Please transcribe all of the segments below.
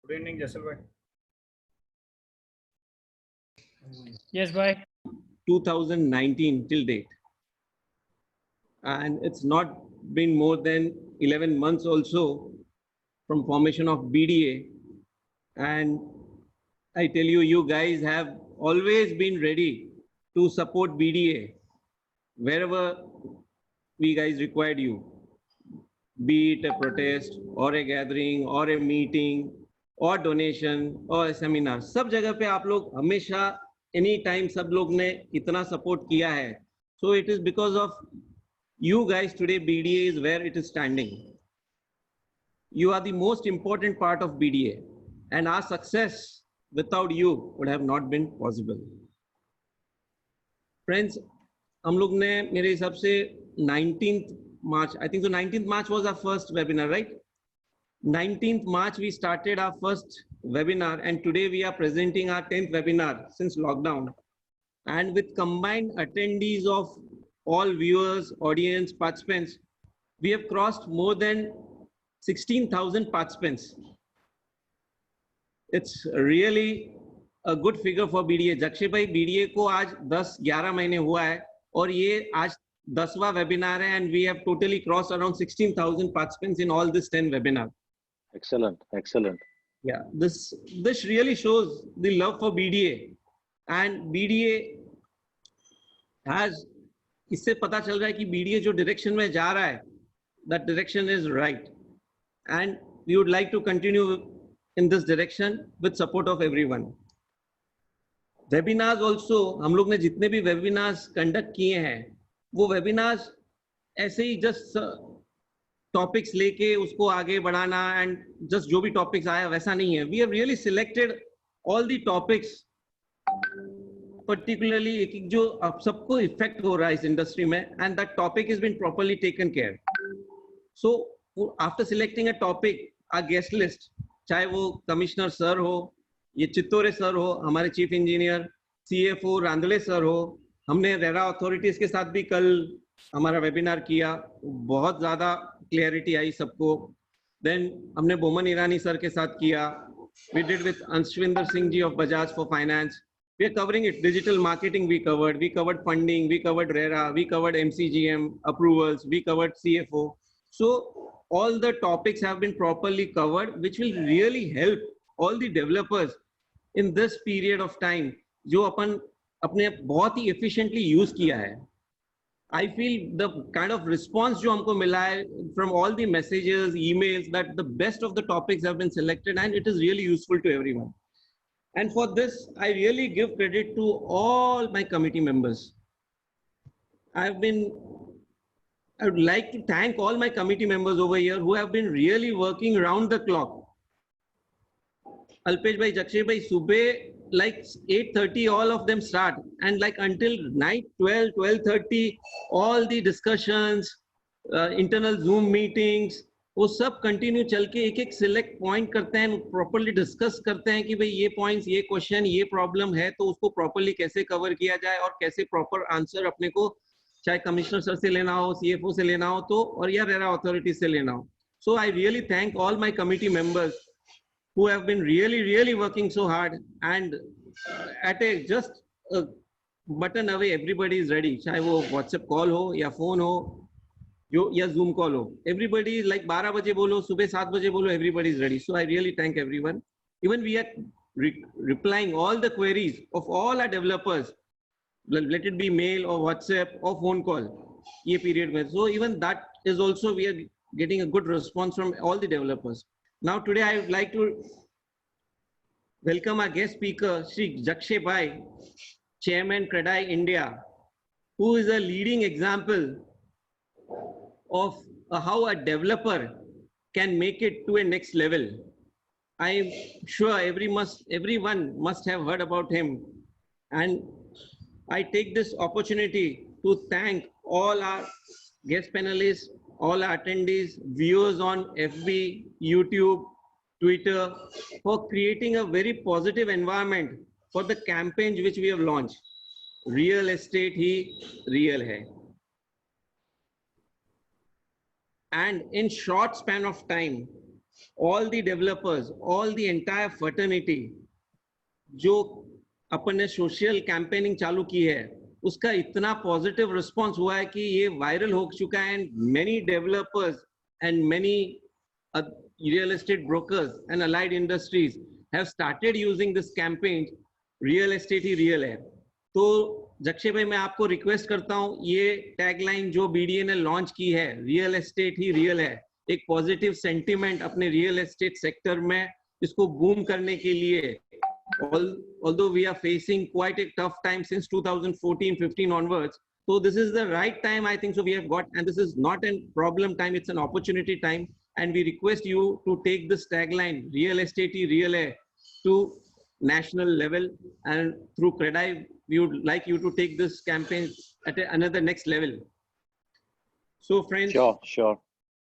Good evening, Jaisal bhai. Yes, bhai. 2019 till date. And it's not been more than 11 months also from formation of BDA. And I tell you, you guys have always been ready to support BDA wherever we guys required you, be it a protest or a gathering or a meeting or donation or a seminar. सब जगह पे आप लोग हमेशा any time सब लोग ने इतना सपोर्ट किया है. So it is because of you guys today BDA is where it is standing. You are the most important part of BDA, and our success without you would have not been possible. Friends, हम लोग ने मेरे हिसाब से 19th March, I think so 19th March was our first webinar, right? 19th March we started our first webinar, and today we are presenting our 10th webinar since lockdown. And with combined attendees of all viewers, audience, participants, we have crossed more than 16,000 participants. It's really a good figure for BDA. जक्षे भाई BDA को आज 10-11 महीने हुआ है और ये आज 10वां webinar है, and we have totally crossed around 16,000 participants in all this 10 webinar. Excellent, excellent. Yeah, this really shows the love for BDA, and BDA has, इससे पता चल रहा है कि BDA जो direction में जा रहा है, that direction is right, and we would like to continue in this direction with support of everyone. Webinars also, हम लोग ने जितने भी webinars conduct किए हैं, वो webinars ऐसे ही just topics लेके उसको आगे बढ़ाना and just जो भी topics आया वैसा नहीं है. We have really selected all the topics, particularly एक जो आप सबको effect हो रहा है इस industry में, and that topic has been properly taken care. So after selecting a topic, our guest list, चाहे वो कमिश्नर सर हो, ये चित्तौरे सर हो, हमारे चीफ इंजीनियर, CFO रांदले सर हो, हमने रेरा अथॉरिटीज के साथ भी कल हमारा वेबिनार किया, बहुत ज्यादा क्लियरिटी आई सबको. देन हमने बोमन ईरानी सर के साथ किया. We did with Anshwinder Singh ji of Bajaj for finance. We are covering it. Digital marketing we covered funding, we covered RERA, we covered MCGM approvals, we covered CFO. So all the topics have been properly covered, which will really help all the developers in this period of time, जो अपन अपने बहुत ही efficiently use किया है. I feel the kind of response जो हमको मिला है from all the messages, emails, that the best of the topics have been selected, and it is really useful to everyone. And for this, I really give credit to all my committee members. I would like to thank all my committee members over here who have been really working around the clock. Alpesh bhai, Jakshay bhai, subah like 8:30, all of them start, and like until night 12:30, all the discussions, internal Zoom meetings, वो सब continue चल के एक एक select point करते हैं, properly discuss करते हैं कि भाई ये पॉइंट्स, ये क्वेश्चन, ये प्रॉब्लम है, तो उसको प्रॉपर्ली कैसे कवर किया जाए और कैसे प्रॉपर आंसर अपने को चाहे कमिश्नर सर से लेना हो, CFO से लेना हो, तो और या रेरा अथॉरिटी से लेना हो. So I really thank all my committee members who have been really working so hard, and at a just a button away everybody is ready. चाहे वो WhatsApp call हो या phone हो या Zoom call हो, everybody is like 12 बजे बोलो, सुबह 7 बजे बोलो, everybody is ready. So I really thank everyone. Even we are replying all the queries of all our developers, let it be mail or WhatsApp or phone call, ये period में. So even that is also, we are getting a good response from all the developers. Now today I would like to welcome our guest speaker, Shri Jakshay Bhai, Chairman CREDAI India, who is a leading example of how a developer can make it to a next level. I am sure everyone must have heard about him, and I take this opportunity to thank all our guest panelists, all our attendees, viewers on FB, YouTube, Twitter, for creating a very positive environment for the campaign which we have launched. Real estate he real है. And in short span of time, all the developers, all the entire fraternity, जो अपन ने social campaigning चालू की है, उसका इतना positive response हुआ है कि ये वायरल हो चुका है, and many developers and many real estate brokers and allied industries have started using this campaign, real estate he real है. तो जक्षे भाई, मैं आपको रिक्वेस्ट करता हूं, ये टैगलाइन जो बीडीए ने लॉन्च की है, रियल एस्टेट ही रियल है, एक पॉजिटिव सेंटिमेंट अपने रियल एस्टेट सेक्टर में इसको बूम करने के लिए, although we are facing quite a tough time since 2014-15 onwards, so this is the right time, I think. So we have got, and this is not a problem time, it's an opportunity time, and we request you to take this tagline, real estate hi real hai, to national level, and through CREDAI we would like you to take this campaign at another next level. So friends, Sure.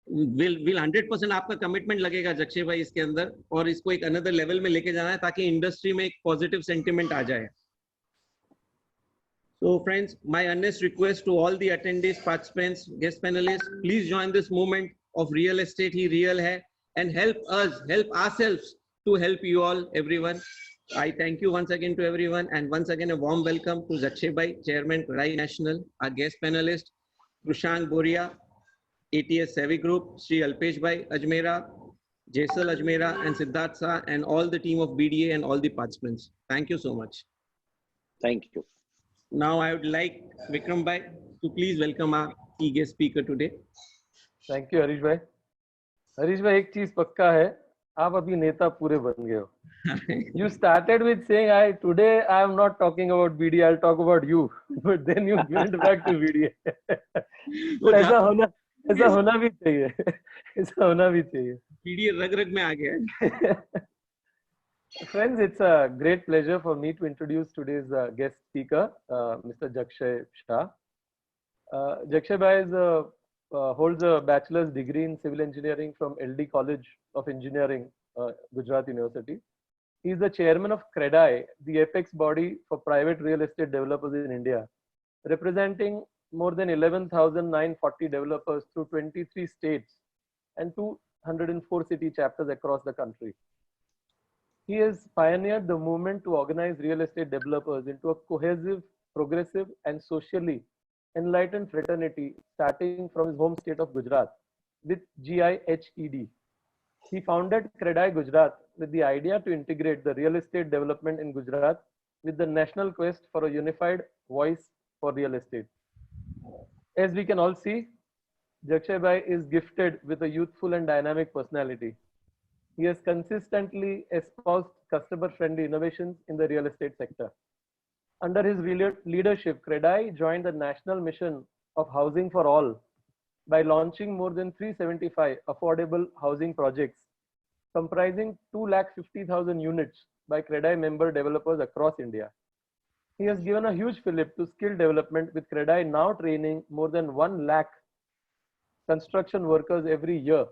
will 100% आपका commitment लगेगा जक्षे भाई इसके अंदर, और इसको एक another level में लेके जाना है ताकि इंडस्ट्री में एक पॉजिटिव सेंटिमेंट आ जाए. So friends, my earnest request to all the attendees, participants, guest panelists, please join this movement of real estate hi real hai, and help ourselves to help you all, everyone. I thank you once again to everyone, and once again a warm welcome to Jakshay Bhai, Chairman CREDAI National, our guest panelist Prashant Boria, ATS Savvy Group, Sri Alpesh Bhai Ajmera, Jaisal Ajmera, and Siddharth Sa, and all the team of BDA and all the participants. Thank you so much. Thank you. Now I would like Vikram Bhai to please welcome our key guest speaker today. Thank you Harish भाई. हरीश भाई, एक चीज पक्का है, आप अभी नेता पूरे बन गए हो. You started with saying, today I am not talking about BDA, I'll talk about you. But then you went back to BDA. But ऐसा होना भी चाहिए. ऐसा होना भी चाहिए. BDA रग-रग में आ गया है. Friends, it's a great pleasure for me to introduce today's guest speaker, Mr. Jakshay Shah. Jakshay Bhai holds a bachelor's degree in civil engineering from LD College of Engineering, Gujarat University. He is the chairman of CREDAI, the apex body for private real estate developers in India, representing more than 11,940 developers through 23 states and 204 city chapters across the country. He has pioneered the movement to organize real estate developers into a cohesive, progressive, and socially enlightened fraternity, starting from his home state of Gujarat with GIHED. He founded CREDAI Gujarat with the idea to integrate the real estate development in Gujarat with the national quest for a unified voice for real estate. As we can all see, Jakshay Bhai is gifted with a youthful and dynamic personality. He has consistently espoused customer-friendly innovations in the real estate sector. Under his leadership, CREDAI joined the national mission of housing for all by launching more than 375 affordable housing projects, comprising 250,000 units by CREDAI member developers across India. He has given a huge fillip to skill development, with CREDAI now training more than 1 lakh construction workers every year.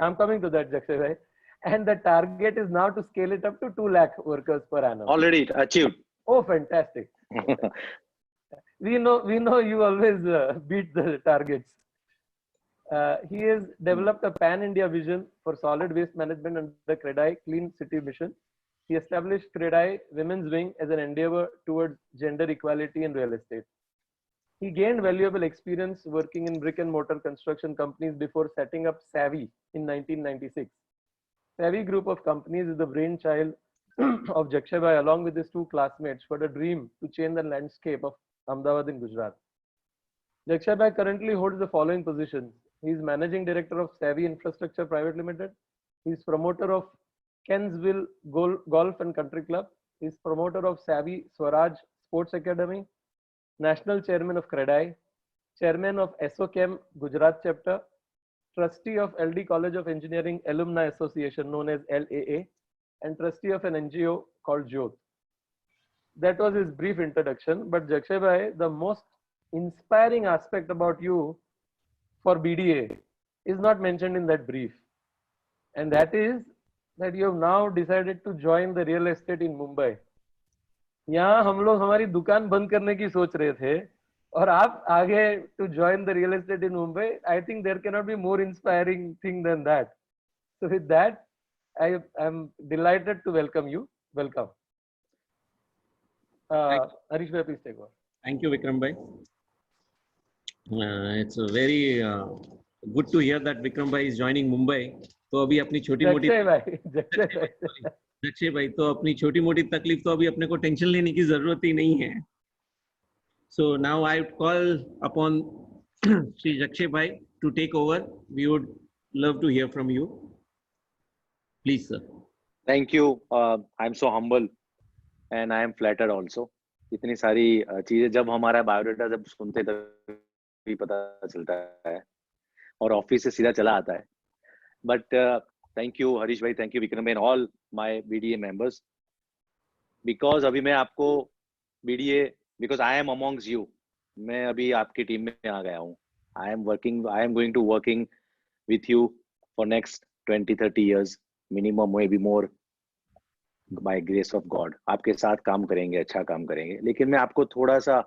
I'm coming to that, Jakshay Bhai. And the target is now to scale it up to 2 lakh workers per annum. Already achieved. Oh, fantastic. We know you always beat the targets. He has developed a pan-India vision for solid waste management under the CREDAI Clean City Mission. He established CREDAI Women's Wing as an endeavor towards gender equality in real estate. He gained valuable experience working in brick and mortar construction companies before setting up Savvy in 1996. Savvy group of companies is the brainchild of Jakshay Bhai, along with his 2 classmates, for the dream to change the landscape of Ahmedabad in Gujarat. Jakshay Bhai currently holds the following positions. He is Managing Director of Savvy Infrastructure Private Limited. He is promoter of Kensville Golf and Country Club. He is promoter of Savvy Swaraj Sports Academy, National Chairman of CREDAI, Chairman of SOChem Gujarat Chapter, Trustee of LD College of Engineering Alumni Association known as LAA, and Trustee of an NGO called Jyot. That was his brief introduction. But Jakshay Bhai, the most inspiring aspect about you for BDA is not mentioned in that brief. And that is that you have now decided to join the real estate in Mumbai. यहाँ हम लोग हमारी दुकान बंद करने की सोच रहे थे और आप आगे to join the real estate in Mumbai. I think there cannot be more inspiring thing than that. So with that, I am delighted to welcome you. Welcome. Harish bhai, please take over. Thank you, Vikram bhai. It's a very good to hear that Vikram bhai is joining Mumbai. तो अभी अपनी छोटी मोटी जक्षय भाई, जक्षय भाई. जक्षय भाई तो अपनी छोटी मोटी तकलीफ तो अभी अपने को टेंशन लेने की जरूरत ही नहीं है. So now I would call upon Shri Jakshay bhai to take over. We would love to hear from you. Please, sir. Thank you. I'm so humble and I am flattered also. इतनी सारी चीजें जब हमारा biodata जब सुनते तभी पता चलता है और ऑफिस से सीधा चला आता है. But thank you हरीश भाई, thank you विक्रम भाई and all my BDA members. Because अभी मैं आपको BDA because I am amongst you. मैं अभी आपकी टीम में आ गया हूँ. I am going to working with you for next 20-30 years minimum, maybe more. by grace of God आपके साथ काम करेंगे, अच्छा काम करेंगे. लेकिन मैं आपको थोड़ा सा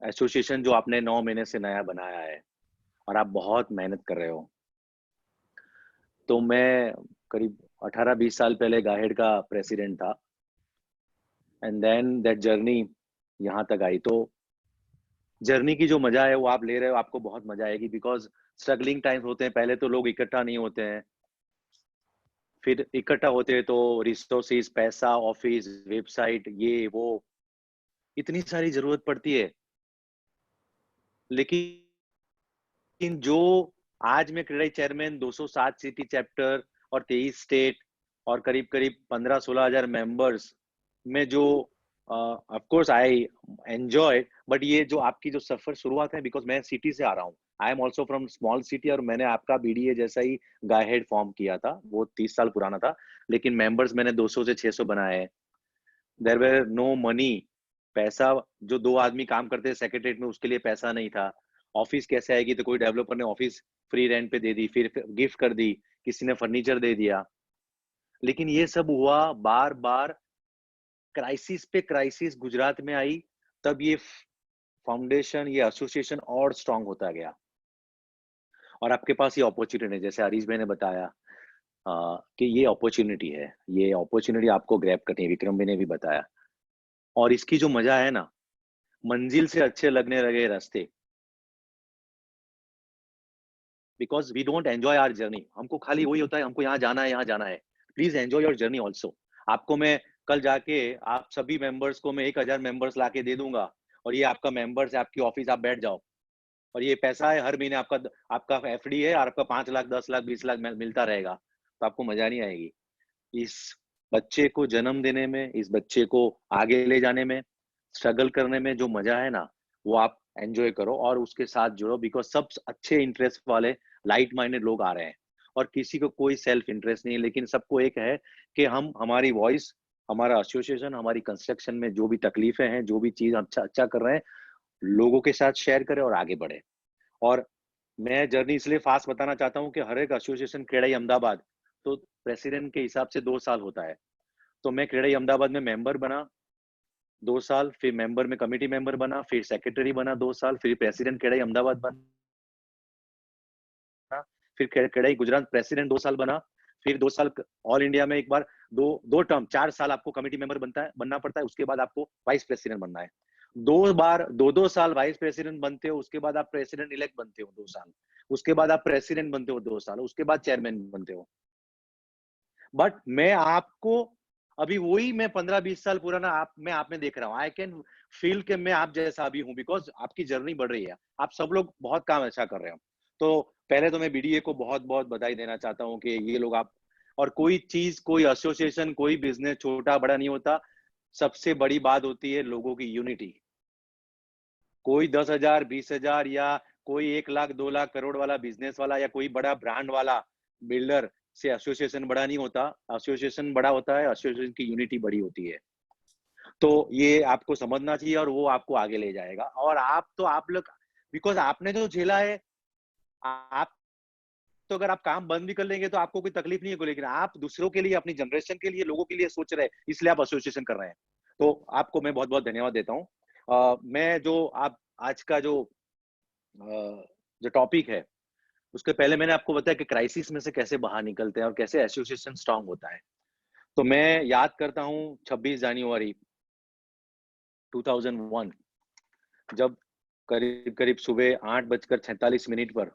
एसोसिएशन जो आपने 9 महीने से नया बनाया है और आप बहुत मेहनत कर रहे हो. तो मैं करीब 18-20 साल पहले गाहेड का प्रेसिडेंट था एंड देन दैट जर्नी यहाँ तक आई. तो जर्नी की जो मजा है वो आप ले रहे हो, आपको बहुत मजा आएगी. बिकॉज स्ट्रगलिंग टाइम्स होते हैं. पहले तो लोग इकट्ठा नहीं होते हैं, फिर इकट्ठा होते हैं तो रिसोर्सेज, पैसा, ऑफिस, वेबसाइट, ये वो इतनी सारी जरूरत पड़ती है. लेकिन जो आज मैं क्रेडाई चेयरमैन 207 सिटी चैप्टर और 23 स्टेट और करीब करीब 15-16 हजार मेंबर्स में जो of course I enjoy. But ये जो आपकी जो सफर शुरुआत है, बिकॉज मैं सिटी से आ रहा हूँ, I am also from small city और मैंने आपका बीडीए जैसा ही गाहेड फॉर्म किया था. वो 30 साल पुराना था, लेकिन मेंबर्स मैंने 200 से 600 बनाए. There were no money. पैसा जो 2 आदमी काम करते हैं सेक्रेटरीट में, उसके लिए पैसा नहीं था. ऑफिस कैसे आएगी? तो कोई डेवलपर ने ऑफिस फ्री रेंट पे दे दी, फिर गिफ्ट कर दी, किसी ने फर्नीचर दे दिया. लेकिन ये सब हुआ बार बार. क्राइसिस पे क्राइसिस गुजरात में आई, तब ये फाउंडेशन, ये एसोसिएशन और स्ट्रांग होता गया. और आपके पास ये अपॉर्चुनिटी है, जैसे हरीश भाई ने बताया कि ये अपॉर्चुनिटी है, ये अपॉर्चुनिटी आपको ग्रैब करनी है. विक्रम भाई ने भी बताया. और इसकी जो मजा है ना, मंजिल से अच्छे लगने लगे रास्ते. Because we don't enjoy our journey. हमको खाली वही होता है, हमको यहाँ जाना है, यहाँ जाना है. Please enjoy your journey also. आपको मैं कल जाके आप सभी मेंबर्स को मैं 1000 मेंबर्स लाके दे दूंगा और ये आपका मेंबर्स है, आपकी ऑफिस, आप बैठ जाओ और ये पैसा है, हर महीने आपका एफडी है और आपका 5 लाख 10 लाख 20 लाख मिलता रहेगा. तो आपको मजा नहीं आएगी. इस बच्चे को जन्म देने में, इस बच्चे को आगे ले जाने में, स्ट्रगल करने में जो मजा है ना, वो आप एंजॉय करो और उसके साथ जुड़ो. बिकॉज सब अच्छे इंटरेस्ट वाले लाइट माइंडेड लोग आ रहे हैं और किसी को कोई सेल्फ इंटरेस्ट नहीं है. लेकिन सबको एक है कि हम हमारी वॉइस, हमारा एसोसिएशन, हमारी कंस्ट्रक्शन में जो भी तकलीफें हैं, जो भी चीज अच्छा कर रहे हैं, लोगों के साथ शेयर करें और आगे बढ़े. और मैं जर्नी इसलिए फास्ट बताना चाहता हूँ कि हर एक एसोसिएशन क्रेडाई अहमदाबाद तो प्रेसिडेंट के हिसाब से 2 साल होता है. तो मैं क्रेडाई अहमदाबाद में मेंबर बना 2 साल, फिर मेंबर में कमेटी मेंबर बना, फिर सेक्रेटरी बना 2 साल, फिर प्रेसिडेंट क्रेडाई अहमदाबाद बना, फिर क्रेडाई गुजरात प्रेसिडेंट 2 साल बना, फिर 2 साल ऑल इंडिया में एक बार, दो टर्म 4 साल आपको कमेटी मेंबर बनना पड़ता है. उसके बाद आपको वाइस प्रेसिडेंट बनना है. 2 बार 2 साल वाइस प्रेसिडेंट बनते हो, उसके बाद आप प्रेसिडेंट इलेक्ट बनते हो 2 साल, उसके बाद आप प्रेसिडेंट बनते हो 2 साल, उसके बाद चेयरमैन बनते हो. बट मैं आपको अभी वही मैं 15-20 साल पुराना मैं आप में देख रहा हूँ. आई कैन फील कि मैं आप जैसा अभी हूँ. बिकॉज आपकी जर्नी बढ़ रही है, आप सब लोग बहुत काम अच्छा कर रहे हो. तो पहले तो मैं बीडीए को बहुत बहुत बधाई देना चाहता हूँ कि ये लोग आप, और कोई चीज, कोई एसोसिएशन, कोई बिजनेस छोटा बड़ा नहीं होता. सबसे बड़ी बात होती है लोगों की यूनिटी. कोई 10,000 20,000 या कोई 1 लाख 2 लाख करोड़ वाला बिजनेस वाला या कोई बड़ा ब्रांड वाला बिल्डर से एसोसिएशन बड़ा नहीं होता. एसोसिएशन बड़ा होता है, एसोसिएशन की यूनिटी बड़ी होती है. तो ये आपको समझना चाहिए और वो आपको आगे ले जाएगा. और आप लोग, बिकॉज आपने जो झेला है, आप तो अगर आप काम बंद भी कर लेंगे तो आपको कोई तकलीफ नहीं है. लेकिन आप दूसरों के लिए, अपनी जनरेशन के लिए, लोगों के लिए सोच रहे हैं, इसलिए आप एसोसिएशन कर रहे हैं. तो आपको मैं बहुत बहुत धन्यवाद देता हूँ. मैं जो आप आज का जो टॉपिक है, उसके पहले मैंने आपको बताया कि क्राइसिस में से कैसे बाहर निकलते हैं और कैसे एसोसिएशन स्ट्रांग होता है। तो मैं याद करता हूँ 26 जनवरी 2001, जब करीब करीब सुबह 8:46 पर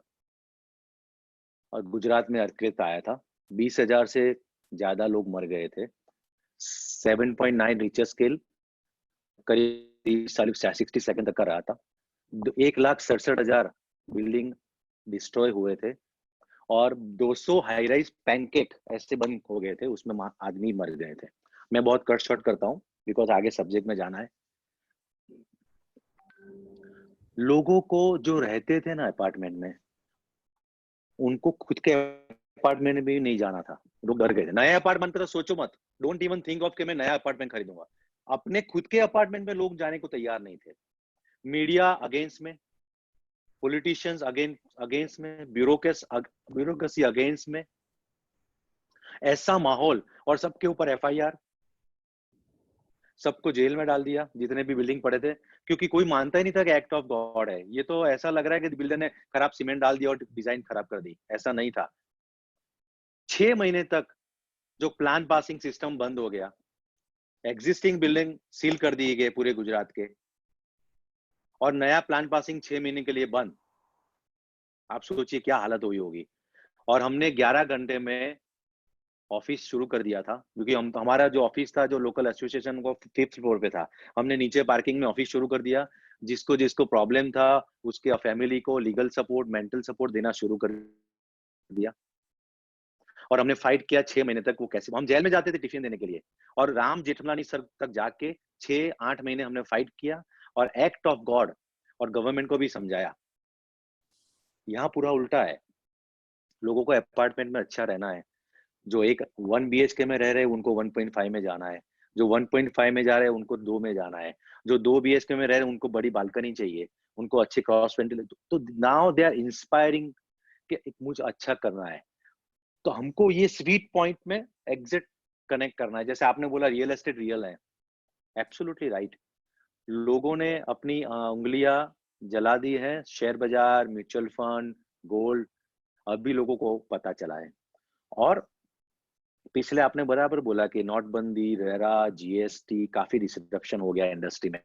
और गुजरात में अर्थक्वेक आया था। 20,000 से ज्यादा लोग मर गए थे। 7.9 रिक्टर स्केल करीब 60 सेकंड तक का रहा था। 1,67,000 बिल्डिंग डिस्ट्रॉय हुए थे और 200 हाई राइज पैनकेक ऐसे बंद हो गए थे, उसमें आदमी मर गए थे। मैं बहुत कट शॉर्ट करता हूँ बिकॉज आगे सब्जेक्ट में जाना है। लोगों को जो रहते थे ना अपार्टमेंट में, उनको खुद के अपार्टमेंट में भी नहीं जाना था। लोग डर गए थे। नए अपार्टमेंट पे तो सोचो मत, डोंट इवन थिंक ऑफ कि मैं नया अपार्टमेंट खरीदूंगा। अपने खुद के अपार्टमेंट में लोग जाने को तैयार नहीं थे। मीडिया अगेंस्ट में, पॉलिटिशियंस अगेंस्ट में, ब्यूरोक्रेसी अगेंस्ट में, ऐसा माहौल, और सबके ऊपर एफआईआर, सबको जेल में डाल दिया जितने भी बिल्डिंग पड़े थे, क्योंकि कोई मानता ही नहीं था कि एक्ट ऑफ गॉड है। ये तो ऐसा लग रहा है कि बिल्डर ने खराब सीमेंट डाल दिया और डिजाइन खराब कर दी। ऐसा नहीं था। 6 महीने तक जो प्लान पासिंग सिस्टम बंद हो गया, एग्जिस्टिंग बिल्डिंग सील कर दिए गए पूरे गुजरात के, और नया प्लान पासिंग 6 महीने के लिए बंद। आप सोचिए क्या हालत हुई होगी। और हमने 11 घंटे में ऑफिस शुरू कर दिया था, क्योंकि हमारा जो ऑफिस था, जो लोकल एसोसिएशन को 5th फ्लोर पे था, हमने नीचे पार्किंग में ऑफिस शुरू कर दिया। जिसको जिसको प्रॉब्लम था उसके फैमिली को लीगल सपोर्ट, मेंटल सपोर्ट देना शुरू कर दिया। और हमने फाइट किया 6 महीने तक। वो कैसे, हम जेल में जाते थे टिफिन देने के लिए, और राम जेठमलानी सर तक जाके 6-8 महीने हमने फाइट किया और एक्ट ऑफ गॉड और गवर्नमेंट को भी समझाया। यहाँ पूरा उल्टा है। लोगों को अपार्टमेंट में अच्छा रहना है। जो एक 1 BHK में रह रहे हैं उनको 1.5 में जाना है, जो 1.5 में जा रहे हैं उनको 2 में जाना है, जो 2 BHK में रह रहे हैं उनको बड़ी बालकनी चाहिए, उनको अच्छे क्रॉस वेंटिलेटर। तो नाउ दे आर इंस्पायरिंग कि मुझे अच्छा करना है। तो हमको ये स्वीट पॉइंट में एग्जिट कनेक्ट करना है। जैसे आपने बोला रियल एस्टेट रियल है, एब्सोल्युटली राइट। लोगों ने अपनी उंगलियां जला दी है। शेयर बाजार, म्यूचुअल फंड, गोल्ड, अभी लोगों को पता चला है। और पिछले आपने बराबर बोला कि नोटबंदी, रेरा, जीएसटी, काफी डिसरप्शन हो गया इंडस्ट्री में।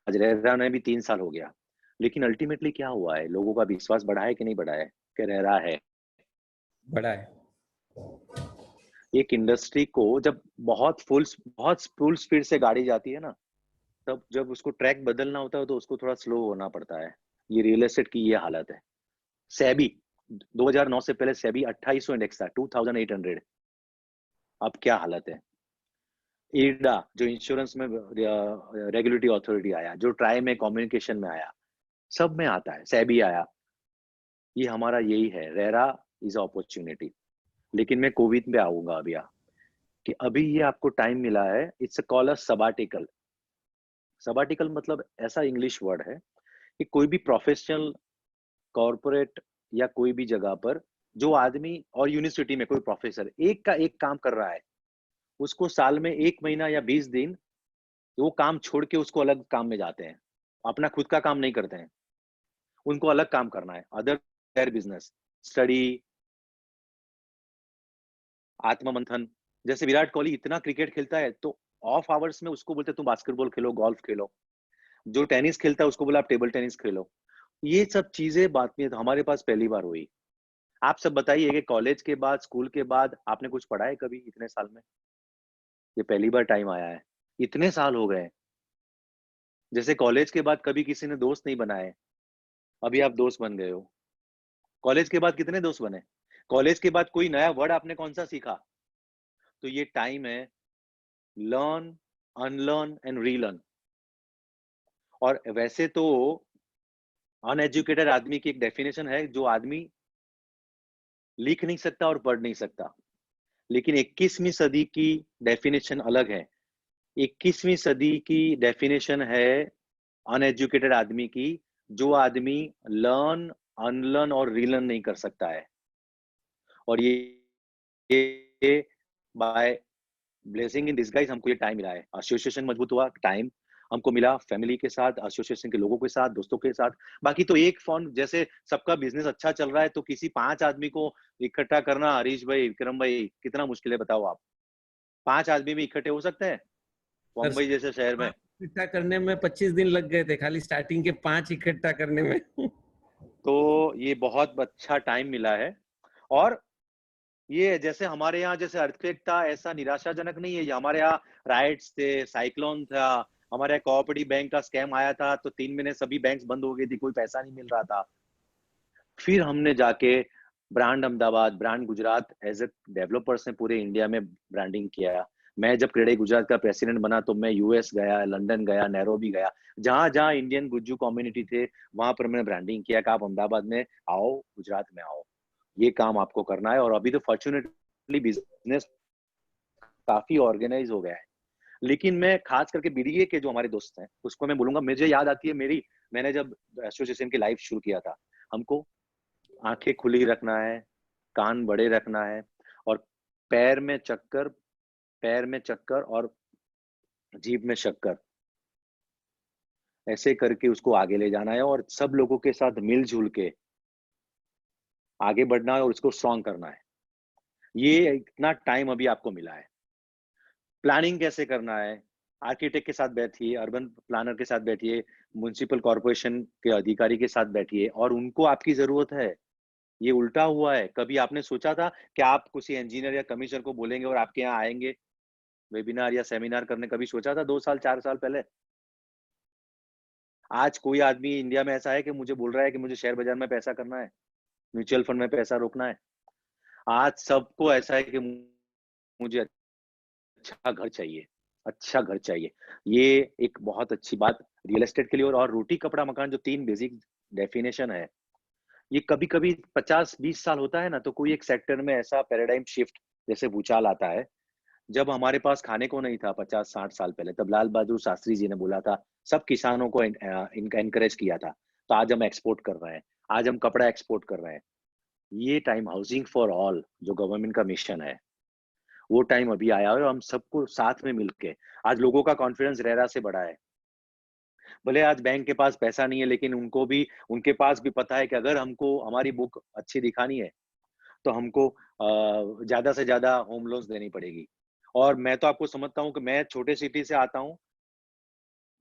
आज रेरा ने भी 3 साल हो गया, लेकिन अल्टीमेटली क्या हुआ है? लोगों का विश्वास बढ़ा है कि नहीं बढ़ा है कि रेरा है? बड़ा है। एक इंडस्ट्री को जब बहुत फुल स्पीड से गाड़ी जाती है ना, तब जब उसको ट्रैक बदलना होता है तो उसको थोड़ा स्लो होना पड़ता है। ये रियल एस्टेट की ये हालत है। सेबी 2009 से पहले सेबी 2800 इंडेक्स था, 2800। अब क्या हालत है? ईडा जो इंश्योरेंस में रेगुलेटरी अथॉरिटी आया, जो ट्राई में कम्युनिकेशन में आया, सब में आता है, सेबी आया। ये हमारा यही है, रेरा इज अपॉर्चुनिटी। लेकिन मैं कोविड पे आऊंगा अभी कि अभी ये आपको टाइम मिला है। इट्स कॉल अ सबाटिकल। सबाटिकल मतलब ऐसा इंग्लिश वर्ड है कि कोई भी प्रोफेशनल, कॉर्पोरेट या कोई भी जगह पर जो आदमी, और यूनिवर्सिटी में कोई प्रोफेसर एक का एक काम कर रहा है, उसको साल में 1 महीना या 20 दिन वो काम छोड़ के उसको अलग काम में जाते हैं। अपना खुद का काम नहीं करते हैं, उनको अलग काम करना है, अदर देयर बिजनेस, स्टडी, आत्ममंथन। जैसे विराट कोहली इतना क्रिकेट खेलता है तो ऑफ आवर्स में उसको बोलते तुम बास्केटबॉल खेलो, गोल्फ खेलो। जो टेनिस खेलता है उसको बोला आप टेबल टेनिस खेलो। ये सब चीजें बात में तो हमारे पास पहली बार हुई। आप सब बताइए कि कॉलेज के बाद, स्कूल के बाद आपने कुछ पढ़ा है कभी इतने साल में? ये पहली बार टाइम आया है। इतने साल हो गए। जैसे कॉलेज के बाद कभी किसी ने दोस्त नहीं बनाए, अभी आप दोस्त बन गए हो। कॉलेज के बाद कितने दोस्त बने? कॉलेज के बाद कोई नया वर्ड आपने कौन सा सीखा? तो ये टाइम है लर्न, अनलर्न एंड रीलर्न। और वैसे तो अनएजुकेटेड आदमी की एक डेफिनेशन है, जो आदमी लिख नहीं सकता और पढ़ नहीं सकता। लेकिन 21वीं सदी की डेफिनेशन अलग है। 21वीं सदी की डेफिनेशन है अनएजुकेटेड आदमी की, जो आदमी लर्न, अनलर्न और रीलर्न नहीं कर सकता है। और ये बाय ब्लेसिंग इन डिस्गाइज हमको ये टाइम मिला है। एसोसिएशन मजबूत हुआ, टाइम, हमको मिला फैमिली के साथ, एसोसिएशन के लोगों के साथ, दोस्तों के साथ। बाकी तो एक फोन, जैसे सबका बिजनेस अच्छा चल रहा है तो किसी 5 आदमी को इकट्ठा करना, हरीश भाई, विक्रम भाई, कितना मुश्किल है बताओ आप। 5 आदमी भी इकट्ठे हो सकते हैं मुंबई जैसे शहर में? इकट्ठा करने में 25 दिन लग गए थे, खाली स्टार्टिंग के 5 इकट्ठा करने में। तो ये बहुत अच्छा टाइम मिला है। और ये जैसे हमारे यहाँ जैसे अर्थक्वेक था, ऐसा निराशाजनक नहीं है। ये हमारे यहाँ राइट्स थे, साइक्लोन था, हमारे यहाँ कोऑपरेटिव बैंक का स्कैम आया था, तो 3 महीने सभी बैंक्स बंद हो गई थी, कोई पैसा नहीं मिल रहा था। फिर हमने जाके brand Ahmedabad, brand Gujarat as a developers ने पूरे इंडिया में ब्रांडिंग किया। मैं जब क्रेडिट गुजरात का प्रेसिडेंट बना तो मैं यूएस गया, लंदन गया, नैरोबी गया, जहां जहां इंडियन गुज्जू कम्युनिटी थे वहां पर मैंने ब्रांडिंग किया कि आप अहमदाबाद में आओ, गुजरात में आओ, ये काम आपको करना है। और अभी तो फॉर्चुनेटली बिजनेस काफी ऑर्गेनाइज हो गया है। लेकिन मैं खास करके बीडीए के जो हमारे दोस्त हैं उसको मैं बोलूंगा, मुझे याद आती है मैंने जब एसोसिएशन की लाइफ शुरू किया था, हमको आंखें खुली रखना है, कान बड़े रखना है, और पैर में चक्कर पैर में चक्कर और जीभ में शक्कर, ऐसे करके उसको आगे ले जाना है और सब लोगों के साथ मिलजुल के आगे बढ़ना है और उसको स्ट्रॉन्ग करना है। ये इतना टाइम अभी आपको मिला है। प्लानिंग कैसे करना है, आर्किटेक्ट के साथ बैठिए, अर्बन प्लानर के साथ बैठिए, म्युनिसिपल कॉर्पोरेशन के अधिकारी के साथ बैठिए, और उनको आपकी जरूरत है। ये उल्टा हुआ है। कभी आपने सोचा था कि आप किसी इंजीनियर या कमिश्नर को बोलेंगे और आपके यहाँ आएंगे वेबिनार या सेमिनार करने? कभी सोचा था 2 साल 4 साल पहले? आज कोई आदमी इंडिया में ऐसा है कि मुझे बोल रहा है कि मुझे शेयर बाजार में पैसा करना है, म्यूचुअल फंड में पैसा रोकना है? आज सबको ऐसा है कि मुझे अच्छा घर चाहिए, अच्छा घर चाहिए। ये एक बहुत अच्छी बात रियल एस्टेट के लिए। और रोटी कपड़ा मकान जो 3 बेसिक डेफिनेशन है, ये कभी कभी 50-20 साल होता है ना, तो कोई एक सेक्टर में ऐसा पैराडाइम शिफ्ट जैसे भूचाल आता है। जब हमारे पास खाने को नहीं था 50-60 साल पहले, तब लाल बहादुर शास्त्री जी ने बोला था, सब किसानों को इनका एनकरेज किया था, तो आज हम एक्सपोर्ट कर रहे हैं, आज हम कपड़ा एक्सपोर्ट कर रहे हैं। ये टाइम हाउसिंग फॉर ऑल जो गवर्नमेंट का मिशन है, वो टाइम अभी आया है और हम सबको साथ में मिलके, आज लोगों का कॉन्फिडेंस रेरा से बढ़ा है। भले आज बैंक के पास पैसा नहीं है, लेकिन उनके पास भी पता है कि अगर हमको हमारी बुक अच्छी दिखानी है तो हमको ज्यादा से ज्यादा होम लोन्स देनी पड़ेगी। और मैं तो आपको समझता हूँ कि मैं छोटे सिटी से आता हूँ,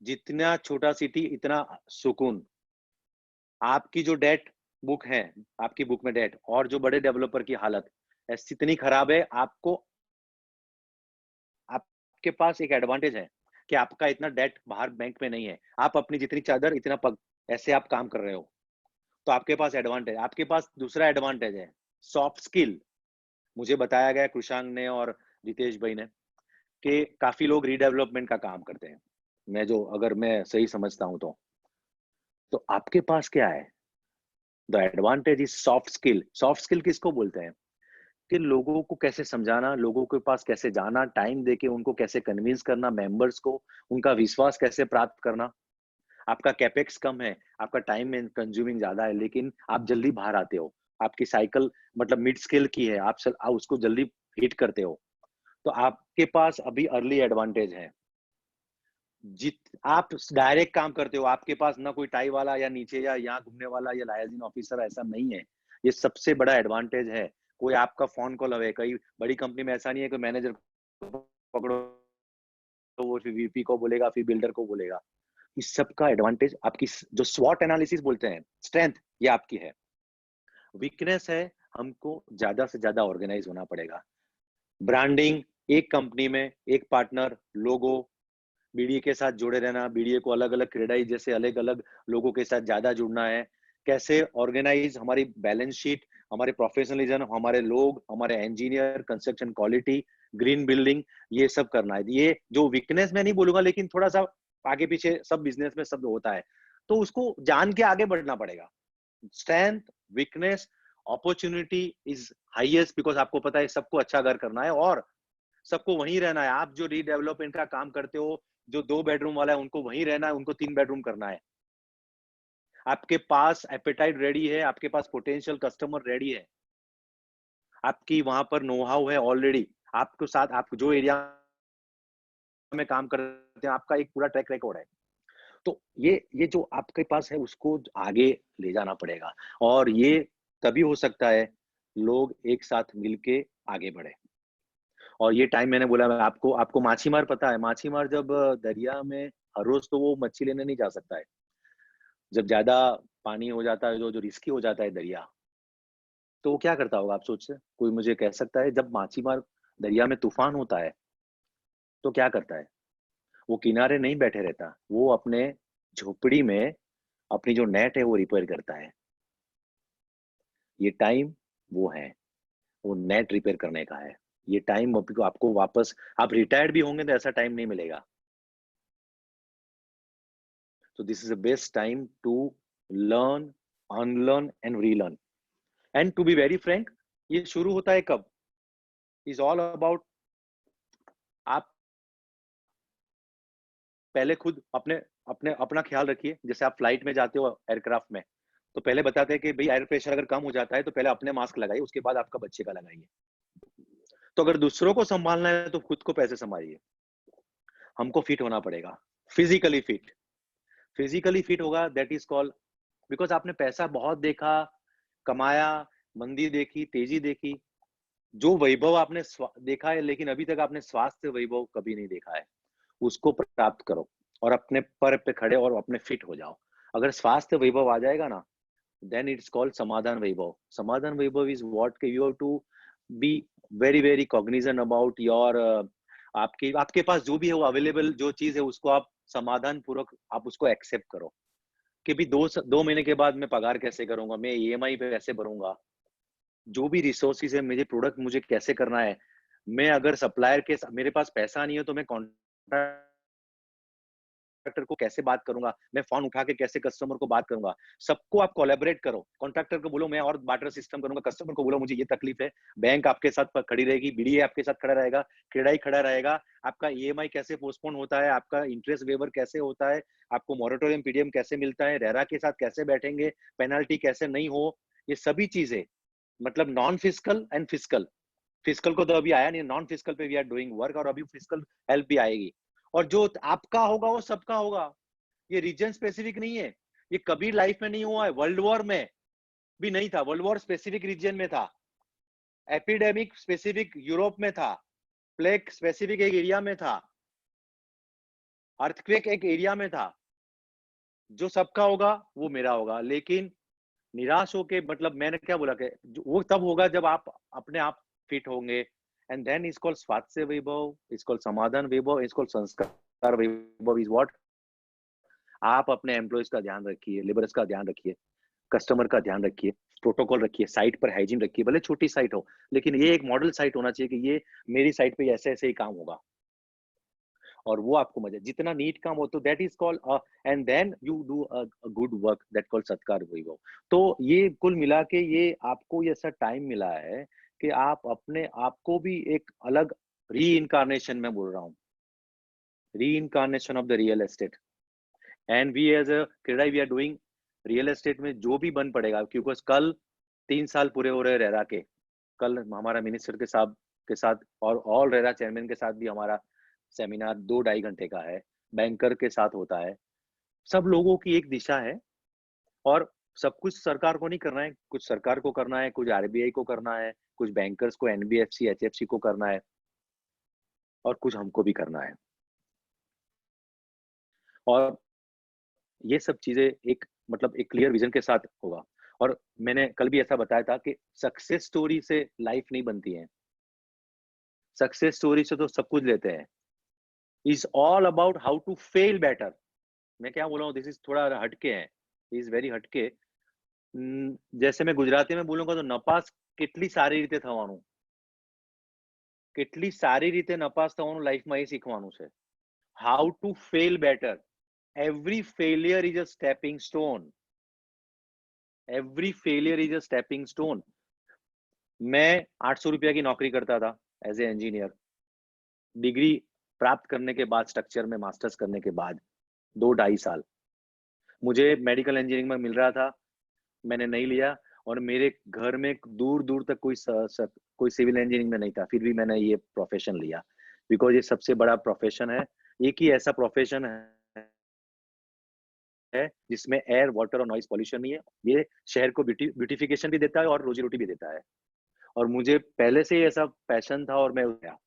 जितना छोटा सिटी इतना सुकून। आपकी जो डेट बुक है, आपकी बुक में डेट, और जो बड़े डेवलपर की हालत ऐसी इतनी खराब है, आपके पास एक एडवांटेज है कि आपका इतना डेट बाहर बैंक में नहीं है। आप अपनी जितनी चादर इतना पग, ऐसे आप काम कर रहे हो, तो आपके पास एडवांटेज। आपके पास दूसरा एडवांटेज है सॉफ्ट स्किल। मुझे बताया गया कृषांग ने और रितेश भाई ने कि काफी लोग रीडेवलपमेंट का काम करते हैं, अगर मैं सही समझता हूं तो आपके पास क्या है? The advantage is soft skill. Soft skill किसको बोलते हैं? कि लोगों को कैसे समझाना, लोगों के पास कैसे जाना, टाइम देके उनको कैसे कन्विंस करना, मेंबर्स को उनका विश्वास कैसे प्राप्त करना। आपका कैपेक्स कम है, आपका टाइम कंज्यूमिंग ज्यादा है, लेकिन आप जल्दी बाहर आते हो। आपकी साइकिल मतलब मिड स्केल की है, आप उसको जल्दी हिट करते हो, तो आपके पास अभी अर्ली एडवांटेज है। आप डायरेक्ट काम करते हो, आपके पास ना कोई टाई वाला या नीचे या यहाँ घूमने वाला या लाइजन ऑफिसर, ऐसा नहीं है। ये सबसे बड़ा एडवांटेज है। कोई आपका फोन कॉल है, कई बड़ी कंपनी में ऐसा नहीं है कि मैनेजर पकड़ो तो वो फिर वीपी को बोलेगा, फिर बिल्डर को बोलेगा। इस सब का एडवांटेज आपकी जो स्वॉट एनालिसिस बोलते हैं, स्ट्रेंथ, ये आपकी है। वीकनेस है, हमको ज्यादा से ज्यादा ऑर्गेनाइज होना पड़ेगा। ब्रांडिंग, एक कंपनी में एक पार्टनर, लोगो, बीडीए के साथ जुड़े रहना, बीडीए को अलग अलग क्रेडाई जैसे अलग अलग लोगों के साथ ज्यादा जुड़ना है। कैसे ऑर्गेनाइज, हमारी बैलेंस शीट, हमारे प्रोफेशनलिज्म, हमारे लोग, हमारे engineer, construction quality, green building, ये सब करना है। ये जो वीकनेस मैं नहीं बोलूंगा, लेकिन थोड़ा सा आगे पीछे सब बिजनेस में सब होता है, तो उसको जान के आगे बढ़ना पड़ेगा। Strength, weakness, opportunity is highest, because आपको पता है सबको अच्छा घर करना है और सबको वहीं रहना है। आप जो रीडेवलपमेंट का काम करते हो, जो 2 बेडरूम वाला है उनको वहीं रहना है, उनको 3 बेडरूम करना है। आपके पास एपेटाइट रेडी है, आपके पास पोटेंशियल कस्टमर रेडी है, आपकी वहां पर नो हाउ है ऑलरेडी। आपको साथ, आप जो एरिया में काम करते हैं, आपका एक पूरा ट्रैक रिकॉर्ड है। तो ये जो आपके पास है उसको आगे ले जाना पड़ेगा, और ये तभी हो सकता है लोग एक साथ मिलके आगे बढ़े। और ये टाइम मैंने बोला, मैं आपको माछीमार पता है, माछीमार जब दरिया में हर रोज तो वो मच्छी लेने नहीं जा सकता है। जब ज्यादा पानी हो जाता है, जो जो रिस्की हो जाता है दरिया, तो वो क्या करता होगा आप सोच से, कोई मुझे कह सकता है? जब माछीमार दरिया में तूफान होता है तो क्या करता है? वो किनारे नहीं बैठे रहता, वो अपने झोपड़ी में अपनी जो नेट है वो रिपेयर करता है। ये टाइम वो है, वो नेट रिपेयर करने का है। ये टाइम आपको वापस, आप रिटायर्ड भी होंगे तो ऐसा टाइम नहीं मिलेगा। So this is the best time to learn, unlearn and relearn. And to be very frank, ये शुरू होता है कब? Is all about आप पहले खुद अपना ख्याल रखिए। जैसे आप फ्लाइट में जाते हो एयरक्राफ्ट में, तो पहले बताते हैं कि भाई एयर प्रेशर अगर कम हो जाता है तो पहले अपने मास्क लगाइए, उसके बाद आपका बच्चे का लगाइए। तो अगर दूसरों को संभालना है तो खुद को पैसे संभालिए। हमको फिट होना पड़ेगा, फिजिकली फिट होगा, दैट इज कॉल्ड, बिकॉज आपने पैसा बहुत देखा, कमाया, मंदी देखी, तेजी देखी, जो वैभव आपने देखा है, लेकिन अभी तक आपने स्वास्थ्य वैभव कभी नहीं देखा है। उसको प्राप्त करो और अपने पर पे खड़े और अपने फिट हो जाओ। अगर स्वास्थ्य वैभव आ जाएगा ना, then it's called समाधान वैभव। समाधान वैभव is what you have to be very very cognizant about your आपके पास जो भी है वो अवेलेबल जो चीज है उसको आप समाधान पूर्वक आप उसको एक्सेप्ट करो कि भी 2 महीने के बाद मैं पगार कैसे करूंगा, मैं ईएमआई पे कैसे भरूंगा, जो भी रिसोर्सेज है, मुझे प्रोडक्ट मुझे कैसे करना है। मैं अगर सप्लायर के मेरे पास पैसा नहीं है तो मैं कॉन्ट्रैक्टर को कैसे बात करूंगा, मैं फोन उठा के कैसे कस्टमर को बात करूंगा। सबको आप कोलैबोरेट करो। कॉन्ट्रैक्टर को बोलो मैं और बार्टर सिस्टम करूंगा, कस्टमर को बोलो मुझे ये तकलीफ है, बैंक आपके साथ खड़ी रहेगी, बीडीए आपके साथ खड़ा रहेगा, क्रेडाई खड़ा रहेगा। आपका ईएमआई कैसे पोस्टपोन होता है, आपका इंटरेस्ट वेवर कैसे होता है, आपको मॉरेटोरियम पीडीएम कैसे मिलता है, रेरा के साथ कैसे बैठेंगे, पेनाल्टी कैसे नहीं हो, ये सभी चीजें, मतलब non physical and physical. Physical को तो अभी आया नहीं, नॉन फिजिकल पे वी आर डूइंग वर्क, और अभी फिजिकल हेल्प भी आएगी। और जो आपका होगा वो सबका होगा, ये रीजन स्पेसिफिक नहीं है। ये कभी लाइफ में नहीं हुआ है, वर्ल्ड वॉर में भी नहीं था। वर्ल्ड वॉर स्पेसिफिक रीजन में था, एपिडेमिक स्पेसिफिक यूरोप में था, प्लेग स्पेसिफिक एक एरिया में था, अर्थक्वेक एक एरिया में था। जो सबका होगा वो मेरा होगा। लेकिन निराश होके, मतलब मैंने क्या बोला कि वो तब होगा जब आप अपने आप फिट होंगे। एंड देन इज कॉल्ड स्वास्थ्य वैभव, इज कॉल्ड समाधान वैभव, इज कॉल्ड संस्कार वैभव। इज व्हाट, आप अपने एम्प्लॉयज का ध्यान रखिए, लेबरर्स का ध्यान रखिए, कस्टमर का ध्यान रखिए, प्रोटोकॉल रखिए, साइट पर हाइजीन रखिए। भले छोटी साइट हो, लेकिन ये एक मॉडल साइट होना चाहिए कि ये मेरी साइट पे ऐसे ऐसे ही काम होगा, और वो आपको मजा, जितना नीट काम हो तो that is called, and then you do a good work, that called सत्कार वैभव। तो ये कुल मिला के ये आपको ये ऐसा टाइम मिला है कि आप अपने आप को भी एक अलग री इनकारनेशन में बोल रहा हूँ, reincarnation of the real estate. And we as a CREDAI we are doing real estate में जो भी बन पड़ेगा, क्योंकि कल 3 साल पूरे हो रहे रेरा के। कल हमारा मिनिस्टर के साहब के साथ और ऑल रेरा चेयरमैन के साथ भी हमारा सेमिनार 2-2.5 घंटे का है, बैंकर के साथ होता है। सब लोगों की एक दिशा है, और सब कुछ सरकार को नहीं करना है, कुछ सरकार को करना है, कुछ आरबीआई को करना है, कुछ बैंकर्स को, एनबीएफसी, एचएफसी को करना है, और कुछ हमको भी करना है। और ये सब चीजें एक, मतलब एक क्लियर विजन के साथ होगा। और मैंने कल भी ऐसा बताया था कि सक्सेस स्टोरी से लाइफ नहीं बनती है, सक्सेस स्टोरी से तो सब कुछ लेते हैं। Is all about how to fail better. मैं क्या बोल रहा हूँ, दिस इज थोड़ा हटके है, इज वेरी हटके। जैसे मैं गुजराती में बोलूंगा तो नपास કેટલી સારી રીતે થવાનું, કેટલી સારી રીતે નપાસ થવાનું લાઈફમાં એ શીખવાનું છે. How to fail better. Every failure is a stepping stone. Every failure is a stepping stone. मैं 800 रुपया की नौकरी करता था एज ए इंजीनियर, डिग्री प्राप्त करने के बाद, स्ट्रक्चर में मास्टर्स करने के बाद 2-2.5 साल मुझे मेडिकल इंजीनियरिंग में मिल रहा था, मैंने नहीं लिया। और मेरे घर में दूर दूर तक कोई सिविल इंजीनियरिंग में नहीं था, फिर भी मैंने ये प्रोफेशन लिया, बिकॉज ये सबसे बड़ा प्रोफेशन है एक ही ऐसा प्रोफेशन है जिसमें एयर, वाटर और नॉइज पॉल्यूशन नहीं है। ये शहर को ब्यूटिफिकेशन भी देता है और रोजी रोटी भी देता है। और मुझे पहले से ही ऐसा पैशन था और मैं गया।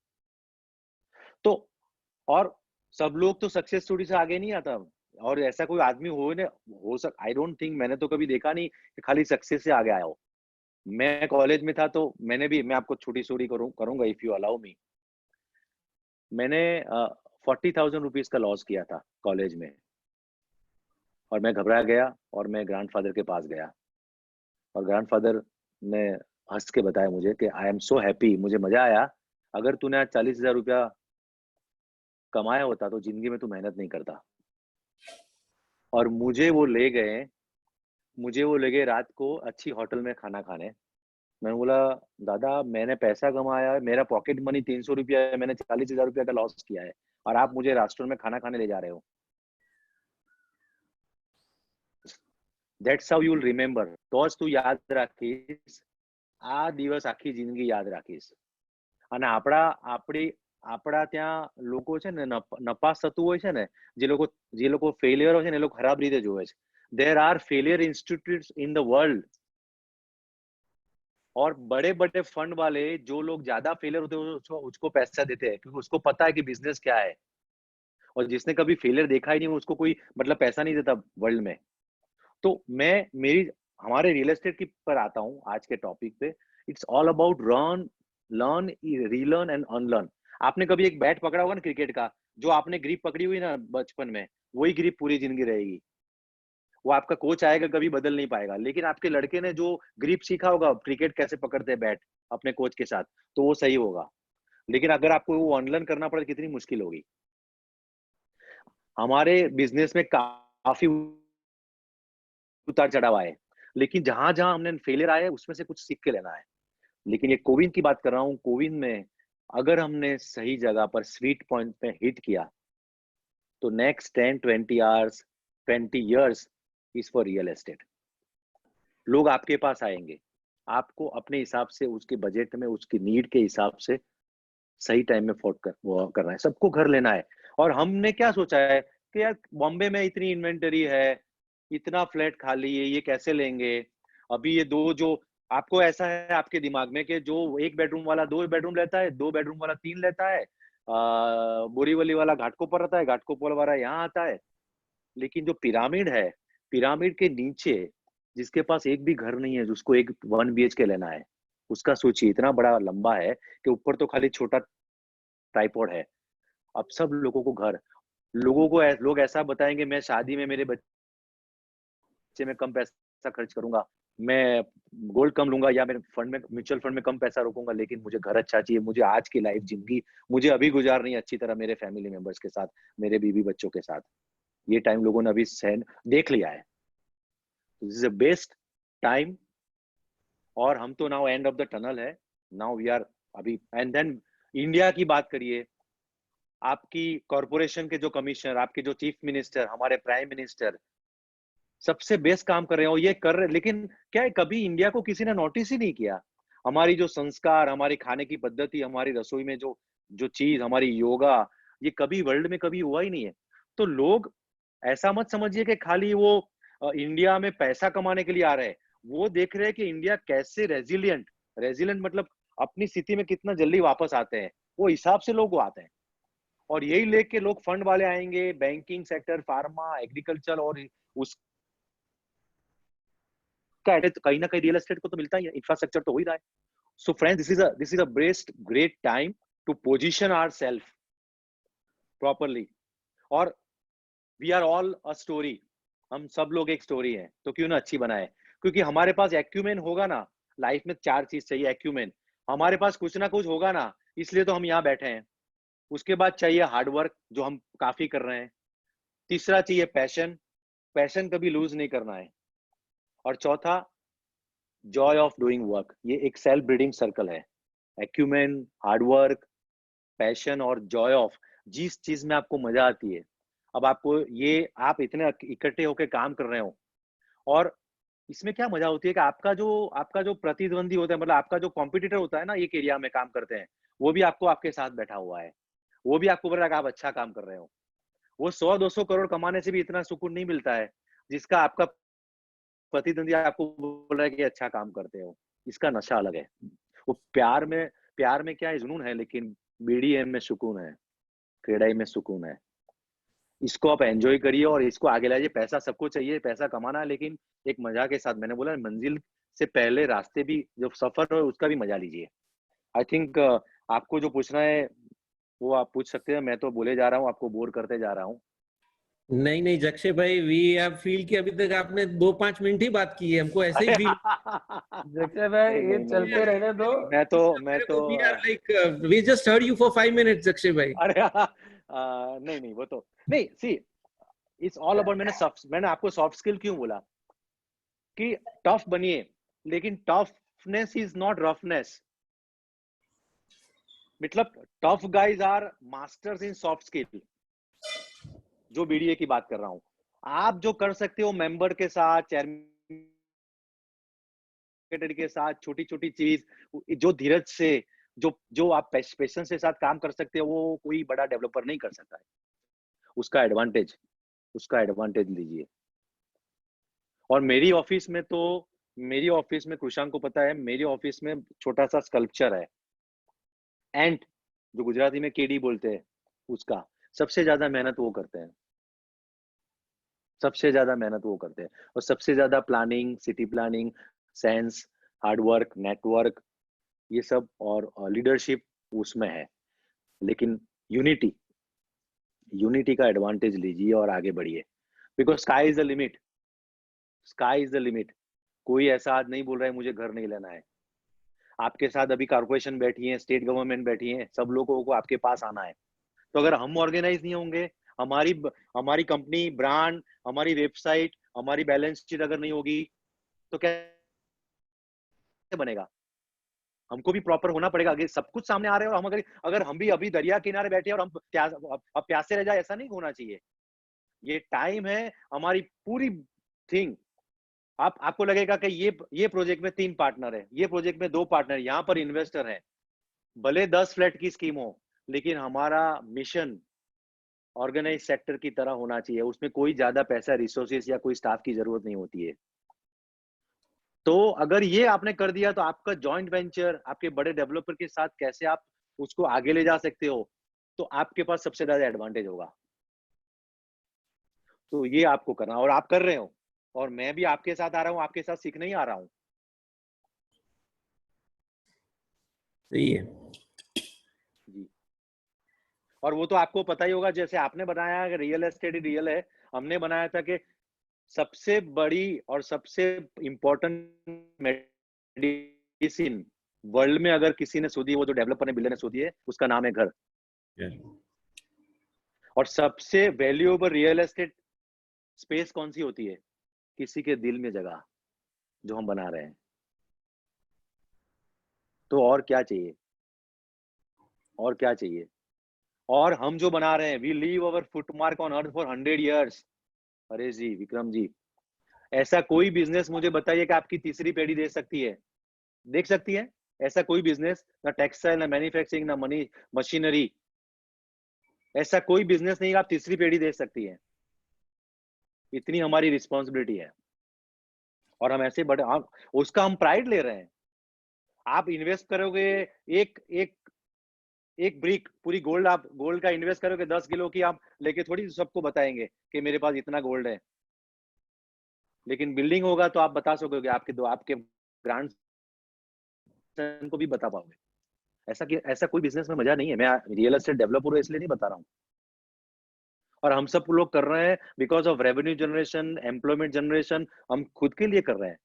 तो और सब लोग तो सक्सेस स्टोरी से आगे नहीं आता, और ऐसा कोई आदमी आई डोंट थिंक, मैंने तो कभी देखा नहीं कि खाली सक्सेस से आगे आया हो। मैं कॉलेज में था तो मैं आपको छोटी स्टोरी करूंगा इफ यू अलाउ मी। मैंने 40,000 रुपीज का लॉस किया था कॉलेज में, और मैं घबरा गया और मैं ग्रैंडफादर के पास गया, और ग्रैंडफादर ने हंस के बताया मुझे कि आई एम सो हैप्पी, मुझे मजा आया, अगर तूने आज 40,000 रुपया कमाया होता तो जिंदगी में तू मेहनत नहीं करता। और मुझे वो ले गए रात को अच्छी होटल में खाना खाने। मैंने बोला, दादा मैंने पैसा कमाया है, मेरा पॉकेट मनी 300 रुपया है, मैंने 40,000 रुपया का लॉस किया है, और आप मुझे रेस्टोरेंट में खाना खाने ले जा रहे हो। That's how you'll remember. તો જ તું યાદ રાખીશ, આ દિવસ આખી જિંદગી યાદ રાખીશ। અને આપણા ત્યાં લોકો છે ને નપાસ થતું હોય છે ને, જે લોકો ફેલિયર હોય છે ને એ લોકો ખરાબ રીતે જોવે છે। There are failure institutes in the world, और बड़े बड़े फंड वाले जो लोग ज्यादा फेलियर होते हैं उसको पैसा देते हैं, क्योंकि उसको पता है कि बिजनेस क्या है। और जिसने कभी फेलियर देखा ही नहीं उसको कोई मतलब पैसा नहीं देता वर्ल्ड में। तो हमारे रियल एस्टेट की पर आता हूँ आज के टॉपिक पे। It's all about learn, relearn and unlearn. आपने कभी एक बैट पकड़ा होगा ना क्रिकेट का, जो आपने ग्रिप पकड़ी हुई ना बचपन में, वही ग्रिप पूरी जिंदगी रहेगी। वो आपका कोच आएगा कभी बदल नहीं पाएगा, लेकिन आपके लड़के ने जो ग्रिप सीखा होगा क्रिकेट कैसे पकड़ते हैं बैट अपने कोच के साथ, तो वो सही होगा। लेकिन अगर आपको वो अनलर्न करना पड़े कितनी मुश्किल होगी। हमारे बिजनेस में काफी उतार चढ़ाव आए, लेकिन जहां जहां हमने फेलियर आए उसमें से कुछ सीख के लेना है। लेकिन ये कोविन की बात कर रहा हूँ, कोविन में अगर हमने सही जगह पर स्वीट पॉइंट पे हिट किया तो next 10-20 hours 20 years is for real estate. लोग आपके पास आएंगे, आपको अपने हिसाब से उसके बजट में उसकी नीड के हिसाब से सही टाइम में वो करना है। सबको घर लेना है, और हमने क्या सोचा है कि यार बॉम्बे में इतनी इन्वेंटरी है, इतना फ्लैट खाली है, ये कैसे लेंगे। अभी ये दो जो आपको ऐसा है आपके दिमाग में कि जो 1 बेडरूम वाला 2 बेडरूम लेता है, 2 बेडरूम वाला 3 लेता है, बोरीवली वाला घाटकोपर रहता है, घाटकोपर वाला यहाँ आता है। लेकिन जो पिरामिड है, पिरामिड के नीचे जिसके पास एक भी घर नहीं है, जिसको एक 1 BHK लेना है, उसका सोचिए इतना बड़ा लंबा है कि ऊपर तो खाली छोटा ट्राइपॉड है। अब सब लोगों को घर, लोग ऐसा बताएंगे मैं शादी में मेरे बच्चे में कम पैसा खर्च करूंगा, मैं गोल्ड कम लूंगा, या मेरे फंड में म्यूचुअल फंड में कम पैसा रोकूंगा, लेकिन मुझे घर अच्छा चाहिए, मुझे आज की लाइफ जिंदगी मुझे अभी गुजारनी है अच्छी तरह मेरे फैमिली मेंबर्स के साथ, मेरे बीवी बच्चों के साथ। ये टाइम लोगों ने अभी देख लिया है। This is the best time, और हम तो now end of the tunnel है। नाउ वी आर अभी एंड देन इंडिया की बात करिए, आपकी कॉरपोरेशन के जो कमिश्नर, आपके जो चीफ मिनिस्टर, हमारे प्राइम मिनिस्टर सबसे बेस्ट काम कर रहे हो, ये कर रहे, लेकिन क्या है कभी इंडिया को किसी ने नोटिस ही नहीं किया। हमारी जो संस्कार, हमारी खाने की पद्धति, हमारी रसोई में जो जो चीज, हमारी योगा, ये कभी वर्ल्ड में कभी हुआ ही नहीं है। तो लोग ऐसा मत समझिए कि खाली वो इंडिया में पैसा कमाने के लिए आ रहे हैं, वो देख रहे हैं कि इंडिया कैसे रेजिलिएंट मतलब अपनी स्थिति में कितना जल्दी वापस आते हैं, वो हिसाब से लोग आते हैं। और यही लेके लोग फंड वाले आएंगे, बैंकिंग सेक्टर, फार्मा, एग्रीकल्चर, और उस कहीं ना कहीं रियल एस्टेट को तो मिलता ही है, इंफ्रास्ट्रक्चर तो हो ही रहा है। So friends, this is a best great time to position ourself properly. और we are all a story, हम सब लोग एक स्टोरी है, तो क्यों ना अच्छी बनाए। क्योंकि हमारे पास एक्यूमेन होगा ना, लाइफ में 4 चीज चाहिए एक्यूमेन, हमारे पास कुछ ना कुछ होगा ना, इसलिए तो हम यहाँ बैठे हैं। उसके बाद चाहिए हार्डवर्क, जो हम काफी कर रहे हैं। तीसरा चाहिए पैशन, पैशन कभी लूज नहीं करना है। और चौथा जॉय ऑफ डूइंग वर्क, ये एक सेल्फ ब्रीडिंग सर्कल है। एक्यूमेन, हार्डवर्क, पैशन और जॉय ऑफ, जिस चीज में आपको मजा आती है। अब आपको ये आप इतने इकट्ठे होकर काम कर रहे हो, और इसमें क्या मजा होती है कि आपका जो प्रतिद्वंदी होता है, मतलब आपका जो कॉम्पिटिटर होता है ना, एक एरिया में काम करते हैं, वो भी आपको आपके साथ बैठा हुआ है, वो भी आपको बोल रहा है कि आप अच्छा काम कर रहे हो। वो 100-200 करोड़ कमाने से भी इतना सुकून नहीं मिलता है जिसका आपका प्रतिद्वंदी आपको बोल रहा है कि अच्छा काम करते हो। इसका नशा अलग है। वो प्यार में क्या है, जुनून है, लेकिन बीडीएम में सुकून है, क्रेडाई में सुकून है। इसको आप एंजॉय करिए और इसको आगे लाइए। पैसा सबको चाहिए, पैसा कमाना है, लेकिन एक मजा के साथ। मैंने बोला मंजिल से पहले रास्ते भी, जो सफर है उसका भी मजा लीजिए। आई थिंक आपको जो पूछना है वो आप पूछ सकते हैं। मैं तो बोले जा रहा हूँ, आपको बोर करते जा रहा हूँ। नहीं नहीं जक्षय भाई, वी हैव फील कि अभी तक आपने 2-5 मिनट ही बात की है, हमको ऐसे ही फील। जक्षय भाई नहीं, ये नहीं, चलते नहीं, रहने दो। मैं तो we are like we just heard you for 5 minutes Jakshay भाई। अरे नहीं वो तो नहीं। सी इट्स ऑल अबाउट, मैंने आपको सॉफ्ट स्किल क्यों बोला कि टफ बनिए, लेकिन टफनेस इज नॉट रफनेस। मतलब tough guys are masters in soft skill, जो बीडीए की बात कर रहा हूं। आप जो कर सकते हो मेंबर के साथ, चेयरमैन के साथ, छोटी छोटी चीज, जो धीरज से, जो आप पेशेंस के साथ काम कर सकते हो, वो कोई बड़ा डेवलपर नहीं कर सकता है। उसका एडवांटेज लीजिए। और मेरी ऑफिस में कृषांक को पता है, मेरी ऑफिस में छोटा सा स्कल्पचर है, एंट, जो गुजराती में केडी बोलते हैं, उसका सबसे ज्यादा मेहनत वो करते हैं। और सबसे ज्यादा planning, city planning, sense, hard work, network, ये सब और लीडरशिप उसमें है। लेकिन यूनिटी का एडवांटेज लीजिए और आगे बढ़िए, because sky is the limit. कोई ऐसा आज नहीं बोल रहा है मुझे घर नहीं लेना है। आपके साथ अभी कॉर्पोरेशन बैठी है, स्टेट गवर्नमेंट बैठी है, सब लोगों को आपके पास आना है। तो अगर हम ऑर्गेनाइज नहीं होंगे, हमारी कंपनी, ब्रांड, हमारी वेबसाइट, हमारी बैलेंस शीट अगर नहीं होगी, तो कैसे बनेगा? हमको भी प्रॉपर होना पड़ेगा। अगर सब कुछ सामने आ रहे हैं और हम अगर हम भी अभी दरिया किनारे बैठे हैं और हम प्यासे रह जाए, ऐसा नहीं होना चाहिए। ये टाइम है, हमारी पूरी थिंग। आपको लगेगा कि ये प्रोजेक्ट में 3 पार्टनर है, ये प्रोजेक्ट में 2 पार्टनर, यहाँ पर इन्वेस्टर है, भले 10 फ्लैट की स्कीम हो, लेकिन हमारा मिशन ऑर्गेनाइज सेक्टर की तरह होना चाहिए। उसमें कोई ज्यादा पैसा, रिसोर्सेस या कोई स्टाफ की जरूरत नहीं होती है। तो अगर ये आपने कर दिया, तो आपका जॉइंट वेंचर आपके बड़े डेवलपर के साथ कैसे आप उसको आगे ले जा सकते हो, तो आपके पास सबसे ज्यादा एडवांटेज होगा। तो ये आपको करना, और आप कर रहे हो, और मैं भी आपके साथ आ रहा हूँ, आपके साथ सीखने ही आ रहा हूँ। सही है जी। और वो तो आपको पता ही होगा, जैसे आपने बनाया रियल एस्टेट रियल है, हमने बनाया था कि सबसे बड़ी और सबसे इंपॉर्टेंट मेडिसिन वर्ल्ड में अगर किसी ने शोधी, वो जो डेवलपर ने, बिल्डर ने शोधी है, उसका नाम है घर। और सबसे वैल्यूएबल रियल एस्टेट स्पेस कौन सी होती है? किसी के दिल में जगह, जो हम बना रहे हैं। तो और क्या चाहिए? और हम जो बना रहे हैं, we leave our footmark on earth for 100 years। अरे जी, विक्रम जी, ऐसा कोई बिजनेस मुझे बताइए कि आपकी तीसरी पीढ़ी देख सकती है? ऐसा कोई बिजनेस, ना टेक्सटाइल, ना मैन्युफैक्चरिंग, ना मशीनरी, ऐसा कोई बिजनेस नहीं आप तीसरी पीढ़ी देख सकती है। इतनी हमारी रिस्पॉन्सिबिलिटी है, और हम ऐसे बड़े, उसका हम प्राइड ले रहे हैं। आप इन्वेस्ट करोगे एक ब्रिक पूरी गोल्ड, आप गोल्ड का इन्वेस्ट करोगे 10 किलो की, आप लेके थोड़ी सबको बताएंगे कि मेरे पास इतना गोल्ड है। लेकिन बिल्डिंग होगा तो आप बता सकोगे, आपके ग्रांड को भी बता पाओगे। ऐसा कोई बिजनेस में मजा नहीं है। मैं रियल एस्टेट डेवलपर हूं इसलिए नहीं बता रहा हूँ। और हम सब लोग कर रहे हैं because of revenue generation, employment generation. हम खुद के लिए कर रहे हैं,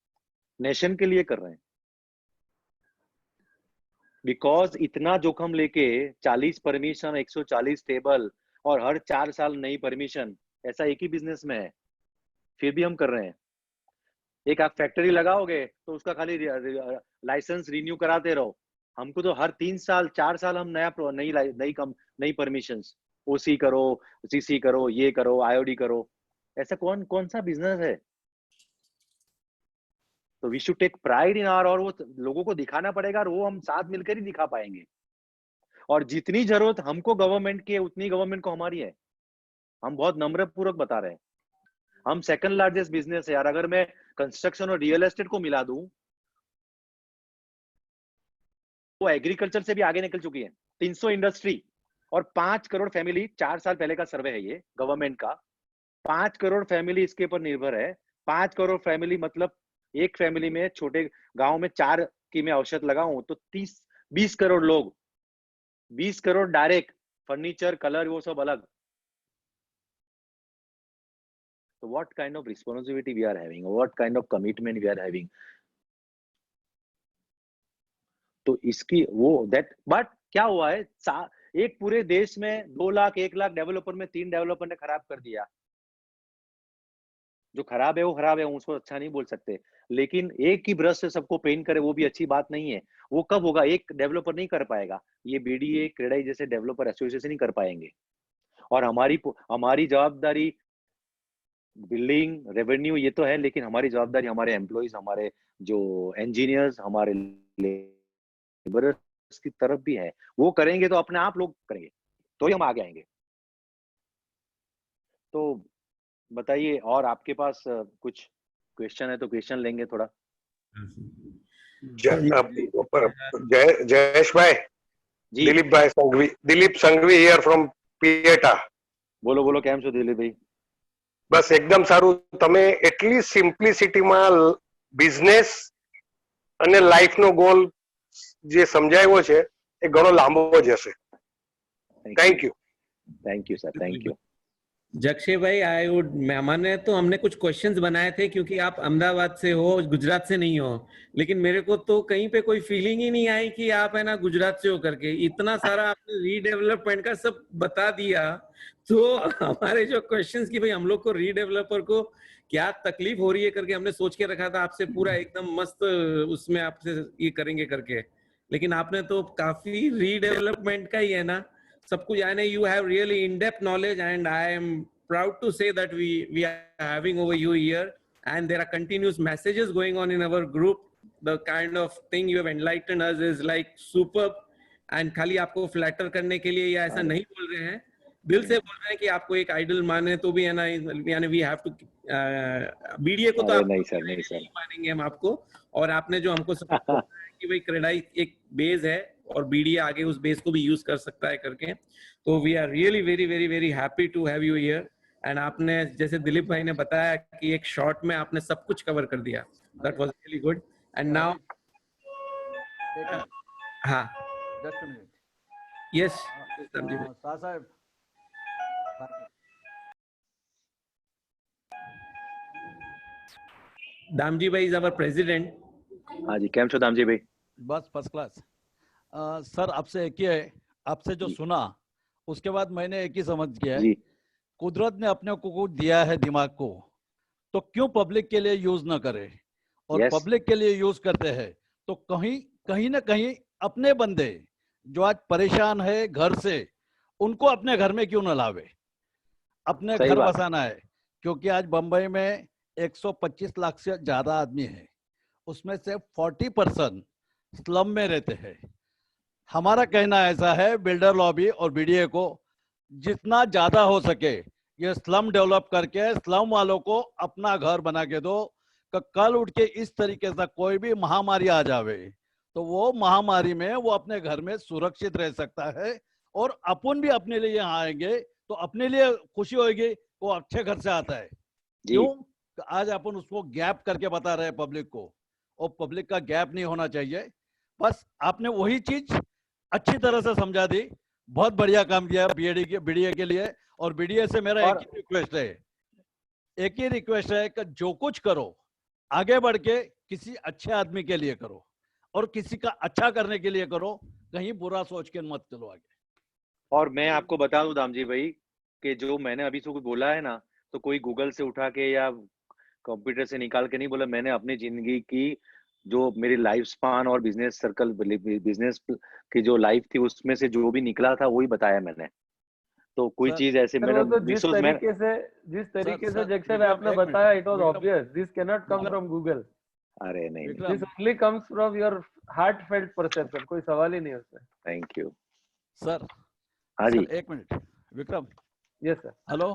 नेशन के लिए कर रहे हैं। बिकॉज इतना जोखम लेके 40 परमिशन, 140 टेबल, और हर 4 साल नई परमिशन, ऐसा एक ही बिजनेस में है, फिर भी हम कर रहे हैं। एक आप फैक्ट्री लगाओगे तो उसका खाली लाइसेंस रिन्यू कराते रहो। हमको तो हर 3 साल 4 साल हम नई परमिशन, ओसी करो, सीसी करो, ये करो, आईओडी करो। ऐसा कौन सा बिजनेस है? तो we should take pride in our, और वो लोगों को दिखाना पड़ेगा, और वो हम साथ मिलकर ही दिखा पाएंगे। और जितनी जरूरत हमको गवर्नमेंट की है, उतनी गवर्नमेंट को हमारी है। हम बहुत नम्रपूर्वक बता रहे हैं, हम सेकंड लार्जेस्ट बिजनेस है यार। अगर मैं कंस्ट्रक्शन और रियल एस्टेट को मिला दूं, वो एग्रीकल्चर से भी आगे निकल चुकी है। 300 इंडस्ट्री और 5 करोड़ फैमिली, 4 साल पहले का सर्वे है ये गवर्नमेंट का, 5 करोड़ फैमिली इसके ऊपर निर्भर है। 5 करोड़ फैमिली मतलब एक फैमिली में, छोटे गांव में 4 की मैं औसत लगाऊं तो 20 करोड़ लोग, 20 करोड़ डायरेक्ट, फर्नीचर, कलर, वो सब अलग। तो what kind of responsibility we are having, what kind of commitment we are having, तो इसकी वो दैट, बट क्या हुआ है, एक पूरे देश में 2 लाख 1 लाख डेवलपर में 3 डेवलपर ने खराब कर दिया। जो खराब है वो खराब है, उसको अच्छा नहीं बोल सकते, लेकिन एक ही ब्रश से सबको पेंट करे वो भी अच्छी बात नहीं है। वो कब होगा, एक डेवलपर नहीं कर पाएगा, ये बीडीए, क्रेडाई जैसे डेवलपर एसोसिएशन ही कर पाएंगे। और हमारी जवाबदारी बिल्डिंग, रेवेन्यू ये तो है, लेकिन हमारी जवाबदारी हमारे एम्प्लॉइज, हमारे जो इंजीनियर्स, हमारे लेबरर्स की तरफ भी है। वो करेंगे तो अपने आप लोग करेंगे तो ही हम आगे आएंगे। तो बताइए, और आपके पास कुछ क्वेश्चन है तो क्वेश्चन लेंगे थोड़ा। जयेश भाई, ji Dilip Sanghvi here from Pieta. बोलो बोलो, કેમ છો દિલીપ ભાઈ? બસ એકદમ સારું. તમે એટલી સિમ્પ્લિસિટીમાં બિઝનેસ અને લાઈફનો ગોલ જે સમજાવ્યો છે એ ઘણો લાંબો જ હશે. Thank you. Thank you sir, thank you. Jakshay भाई, हमने कुछ क्वेश्चंस बनाए थे, क्योंकि आप अहमदाबाद से हो, गुजरात से नहीं हो, लेकिन मेरे को तो कहीं पे कोई फीलिंग ही नहीं आई कि आप है ना गुजरात से हो करके। इतना सारा आपने रीडेवलपमेंट का सब बता दिया, तो हमारे जो क्वेश्चंस की भाई हम लोग को रीडेवलपर को क्या तकलीफ हो रही है करके हमने सोच के रखा था आपसे पूरा एकदम मस्त उसमें आपसे ये करेंगे करके, लेकिन आपने तो काफी रीडेवलपमेंट का ही है ना सब कुछ, यानी you have really in-depth knowledge, and I am proud to say that we are having over you here, and there are continuous messages going on in our group. The kind of thing you have enlightened us is like superb, and खाली आपको flatter करने के लिए या ऐसा नहीं बोल रहे हैं, दिल से बोल रहे हैं कि आपको एक आइडल माने तो भी है ना, यानी वी हैव टू बीडीए को तो आप नहीं सर, नहीं सर, मानेंगे हम आपको। और आपने जो हमको सब कि भाई क्रेडाई एक बेस है और बीडीए आगे उस बेस को भी यूज कर सकता है करके, तो we are really very very very happy to have you here. And आपने जैसे दिलीप भाई ने बताया कि एक शॉर्ट में आपने सब कुछ कवर कर दिया, that was really good. And now हाँ, just a minute, yes Shah साहब, दामजी भाई इज आवर प्रेसिडेंट। हाँ जी, કેમ છો दामजी भाई? बस फर्स्ट क्लास। सर आपसे एक ही है, आपसे जो सुना उसके बाद मैंने एक ही समझ गया है, कुदरत ने अपने को कुछ दिया है दिमाग को, तो क्यों पब्लिक के लिए यूज ना करे, और पब्लिक के लिए यूज करते हैं तो कहीं ना कहीं अपने बंदे जो आज परेशान है घर से, उनको अपने घर में क्यों ना लावे, अपने घर बसाना है। क्योंकि आज बंबई में 125 लाख से ज्यादा आदमी है, उसमें से 40% स्लम में रहते हैं। हमारा कहना ऐसा है, बिल्डर लॉबी और बीडीए को जितना ज्यादा हो सके ये स्लम डेवलप करके स्लम वालों को अपना घर बना के दो। कल उठ के इस तरीके से कोई भी महामारी आ जावे तो वो महामारी में वो अपने घर में सुरक्षित रह सकता है, और अपन भी अपने लिए यहाँ आएंगे तो अपने लिए खुशी होगी, वो अच्छे घर से आता है। क्यों आज अपन उसको गैप करके बता रहे हैं पब्लिक को, और पब्लिक का गैप नहीं होना चाहिए। बस आपने वही चीज अच्छी तरह से समझा दी, बहुत बढ़िया काम किया बीडीए के लिए। और बीडीए से मेरा एक ही रिक्वेस्ट है कि जो कुछ करो आगे बढ़ के किसी अच्छे आदमी के लिए करो, और किसी का अच्छा करने के लिए करो, कहीं बुरा सोच के मत चलो आगे। और मैं आपको बता दूं दामजी भाई कि जो मैंने अभी से कुछ बोला है ना, तो कोई गूगल से उठा के या कंप्यूटर से निकाल के नहीं बोला, मैंने अपनी जिंदगी की जो मेरी लाइफ स्पान और बिजनेस सर्कल, बिजनेस की जो लाइफ थी उसमें से जो भी निकला था वही बताया मैंने। तो कोई चीज ऐसे मेरा तो जिस तरीके से जक्षय भाई आपने बताया, it was obvious, this can not come from Google. अरे नहीं, this only comes from your heart felt perception, कोई सवाल ही नहीं उसमें। Thank you sir. हाँ जी, एक minute Vikram. Yes sir. Hello,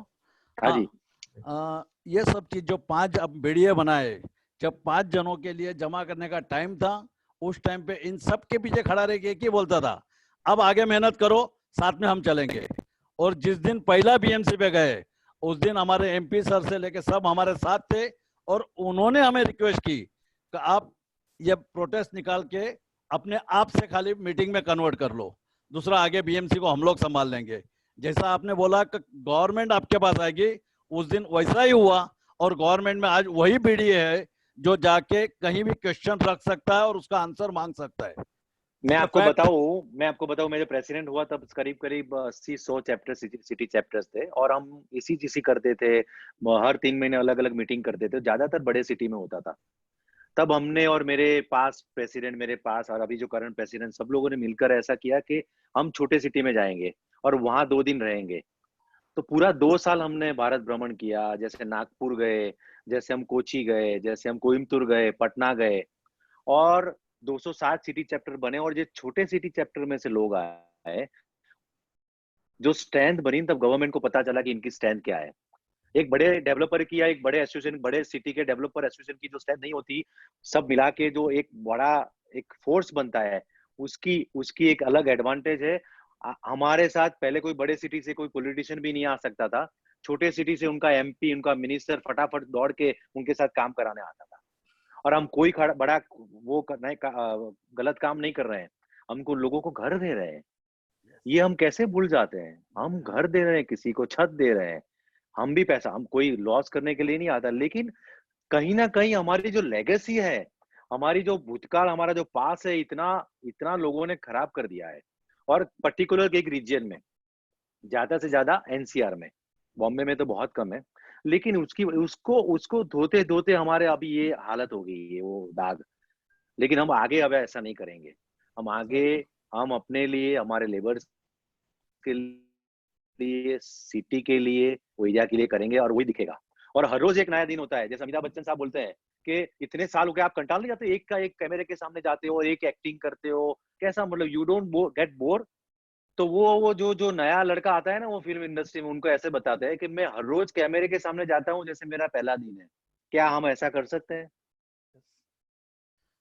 हाँ जी। ये सब चीज जो 5 अब बीडीए बनाए, जब 5 जनों के लिए जमा करने का टाइम था, उस टाइम पे इन सब के पीछे खड़ा रह के एक ही बोलता था, अब आगे मेहनत करो, साथ में हम चलेंगे। और जिस दिन पहला बीएमसी पे गए, उस दिन हमारे एमपी सर से लेके सब हमारे साथ थे, और उन्होंने हमें रिक्वेस्ट की कि आप ये प्रोटेस्ट निकाल के अपने आप से खाली मीटिंग में कन्वर्ट कर लो, दूसरा आगे बीएमसी को हम लोग संभाल लेंगे। जैसा आपने बोला कि गवर्नमेंट आपके पास आएगी, उस दिन वैसा ही हुआ, और गवर्नमेंट में आज वही बीडीए है जो जाके कहीं भी क्वेश्चन रख सकता है और उसका आंसर मांग सकता है। मैं आपको बताऊं, मैं जब प्रेसिडेंट हुआ तब करीब करीब 80-100 चैप्टर सिटी चैप्टर्स थे, और हम इसी करते थे, हर 3 महीने अलग अलग मीटिंग करते थे, ज्यादातर बड़े सिटी में होता था। तब हमने और मेरे पास और अभी जो करंट प्रेसिडेंट, सब लोगों ने मिलकर ऐसा किया कि हम छोटे सिटी में जाएंगे और वहां 2 दिन रहेंगे। तो पूरा 2 साल हमने भारत भ्रमण किया, जैसे नागपुर गए, जैसे हम कोची गए, जैसे हम कोयम्बतूर गए, पटना गए, और 260 सिटी चैप्टर बने। और ये छोटे सिटी चैप्टर में से लोग आए, जो स्ट्रेंथ बनी, तब गवर्नमेंट को पता चला कि इनकी स्ट्रेंथ क्या है। एक बड़े डेवलपर की या एक बड़े एसोसिएशन, बड़े सिटी के डेवलपर एसोसिएशन की जो स्ट्रेंथ नहीं होती, सब मिला के जो एक बड़ा एक फोर्स बनता है, उसकी एक अलग एडवांटेज है। हमारे साथ पहले कोई बड़े सिटी से कोई पॉलिटिशियन भी नहीं आ सकता था, छोटे सिटी से उनका एमपी, उनका मिनिस्टर फटाफट दौड़ के उनके साथ काम कराने आता था। और हम कोई बड़ा वो करना है, गलत काम नहीं कर रहे हैं, हमको लोगों को घर दे रहे हैं। ये हम कैसे भूल जाते हैं, हम घर दे रहे हैं, किसी को छत दे रहे हैं, हम भी पैसा, हम कोई लॉस करने के लिए नहीं आता, लेकिन कहीं ना कहीं हमारी जो लेगेसी है, हमारी जो भूतकाल, हमारा जो पास है, इतना लोगों ने खराब कर दिया है। और पर्टिकुलर एक रीजन में, ज्यादा से ज्यादा एनसीआर में, बॉम्बे में तो बहुत कम है, लेकिन उसको धोते धोते हमारे अभी ये हालत हो गई है, वो दाग। लेकिन हम आगे अब ऐसा नहीं करेंगे, हम अपने लिए, हमारे लेबर्स के लिए, सिटी के लिए, एरिया के लिए करेंगे, और वही दिखेगा। और हर रोज एक नया दिन होता है। जैसे अमिताभ बच्चन साहब बोलते हैं कि इतने साल हो गए, आप कंटाल नहीं जाते, एक का एक कैमरे के सामने जाते हो, एक एक्टिंग करते हो, कैसा, मतलब यू डोंट गेट बोर। तो वो जो नया लड़का आता है ना, वो फिल्म इंडस्ट्री में, उनको ऐसे बताते हैं कि मैं हर रोज कैमरे के सामने जाता हूँ जैसे मेरा पहला दिन है। क्या हम ऐसा कर सकते हैं?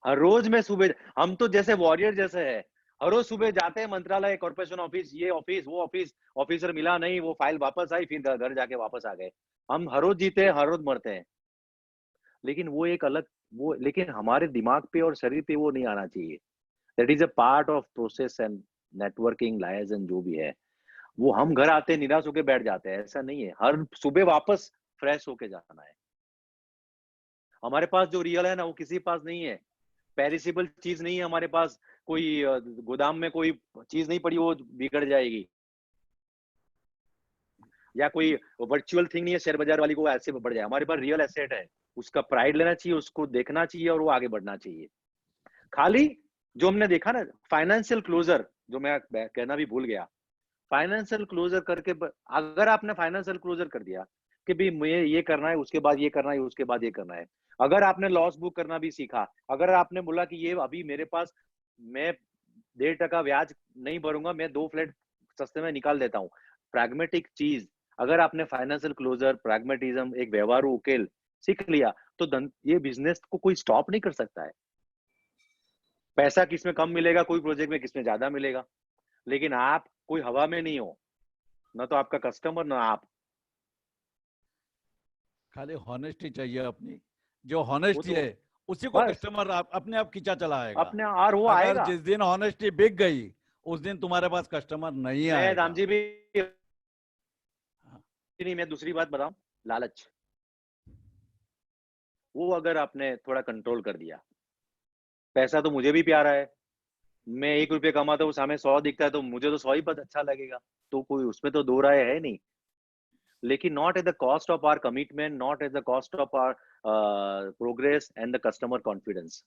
हर रोज मैं सुबह, हम तो जैसे वॉरियर जैसे है, हर रोज सुबह जाते हैं मंत्रालय, कॉर्पोरेशन ऑफिस, ये ऑफिस, वो ऑफिस, ऑफिसर मिला नहीं, वो फाइल वापस आई, फिर घर जाके वापस आ गए। हम हर रोज जीते हैं, हर रोज मरते हैं। लेकिन वो एक अलग, वो, लेकिन हमारे दिमाग पे और शरीर पे वो नहीं आना चाहिए। That is a part of process and networking, liaison जो भी है, वो हम घर आते हैं निराश होके बैठ जाते हैं, ऐसा नहीं है। हर सुबह वापस फ्रेश होके जाना है। हमारे पास जो रियल है ना, वो किसी पास नहीं है। पेरिसेबल चीज नहीं है हमारे पास, कोई गोदाम में कोई चीज नहीं पड़ी वो बिगड़ जाएगी, या कोई वर्चुअल थिंग नहीं है शेयर बाजार वाली को ऐसे बढ़ जाए। हमारे पास रियल एसेट है, उसका प्राइड लेना चाहिए, उसको देखना चाहिए, और वो आगे बढ़ना चाहिए। खाली जो हमने देखा ना, फाइनेंशियल क्लोजर, जो मैं कहना भी भूल गया, फाइनेंशियल क्लोजर करके, अगर आपने फाइनेंशियल क्लोजर कर दिया कि भाई मुझे ये करना है, उसके बाद ये करना है, उसके बाद ये करना है, अगर आपने लॉस बुक करना भी सीखा, अगर आपने बोला कि ये अभी मेरे पास, मैं 1.5% ब्याज नहीं भरूंगा, मैं 2 फ्लैट सस्ते में निकाल देता हूँ, प्रैग्मेटिक चीज, अगर आपने फाइनेंशियल क्लोजर, प्रैग्मेटिज्म, एक व्यवहारू उकेल सीख लिया, तो ये बिजनेस को कोई स्टॉप नहीं कर सकता है। पैसा किसमें कम मिलेगा, कोई प्रोजेक्ट में किसमें ज्यादा मिलेगा, लेकिन आप कोई हवा में नहीं हो, ना तो आपका कस्टमर ना आप। खाली हॉनेस्टी चाहिए अपनी, जो हॉनेस्टी तो है उसी को बस कस्टमर अपने आप खींचा चला आएगा। अपने, और वो अगर आएगा। जिस दिन हॉनेस्टी बिक गई, उस दिन तुम्हारे पास कस्टमर नहीं मैं आएगा। दाम जी भी नहीं, मैं दूसरी बात बताऊं, लालच, वो अगर आपने थोड़ा कंट्रोल कर दिया, पैसा तो मुझे भी प्यारा है, मैं 1 रुपये कमाता हूँ, सामने 100 दिखता है, तो मुझे तो 100 ही पद अच्छा लगेगा, तो कोई उसमें तो 2 राय है नहीं। लेकिन not at the cost of our commitment, not at the cost of our progress and the customer confidence.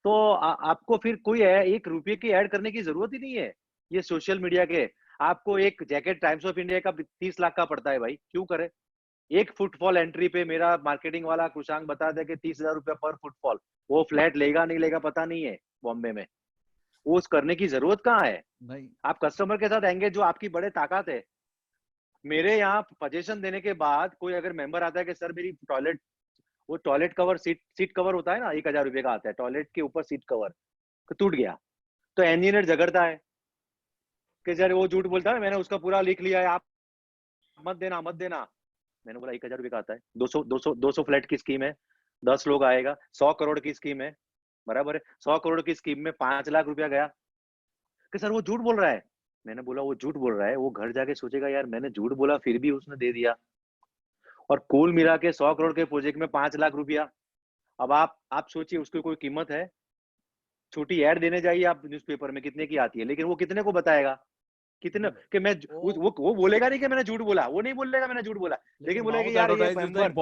तो आपको फिर कोई 1 रुपये की ऐड करने की जरूरत ही नहीं है। ये सोशल मीडिया के, आपको एक जैकेट टाइम्स ऑफ इंडिया का 30 लाख का पड़ता है भाई, क्यों करे? एक फुटफॉल एंट्री पे मेरा मार्केटिंग वाला कुशांग बता दे कि 30,000 रुपया पर फुटफॉल, वो फ्लैट लेगा नहीं लेगा पता नहीं है बॉम्बे में, वो करने की जरूरत कहाँ है? नहीं, आप कस्टमर के साथ एंगेज, जो आपकी बड़े ताकत है, मेरे यहाँ सजेशन देने के बाद कोई अगर मेंबर आता है कि सर मेरी टॉयलेट, वो टॉयलेट कवर सीट कवर होता है ना, 1000 रुपए का आता है टॉयलेट के ऊपर सीट कवर, तो टूट गया, तो इंजीनियर झगड़ता है कि सर वो झूठ बोलता है, मैंने उसका पूरा लिख लिया है, आप मत देना मत देना। मैंने बोला 1000 रुपए का आता है, 200 फ्लैट की स्कीम है, 10 लोग आएगा, 100 करोड़ की स्कीम है, बराबर है, 100 करोड़ की स्कीम में 5 लाख रुपया गया कि सर वो झूठ बोल रहा है। मैंने बोला वो झूठ बोल रहा है, वो घर जाके सोचेगा यार मैंने झूठ बोला फिर भी उसने दे दिया, और कुल मिला के 100 करोड़ के प्रोजेक्ट में 5 लाख रुपया। अब आप सोचिए उसकी कोई कीमत है? छोटी ऐड देने जाइए आप न्यूज़पेपर में कितने की आती है, लेकिन वो कितने को बताएगा, कितने कि मैं वो बोलेगा नहीं कि मैंने झूठ बोला, वो नहीं बोलेगा मैंने झूठ बोला, लेकिन बोलेगा यार ये मेंबर,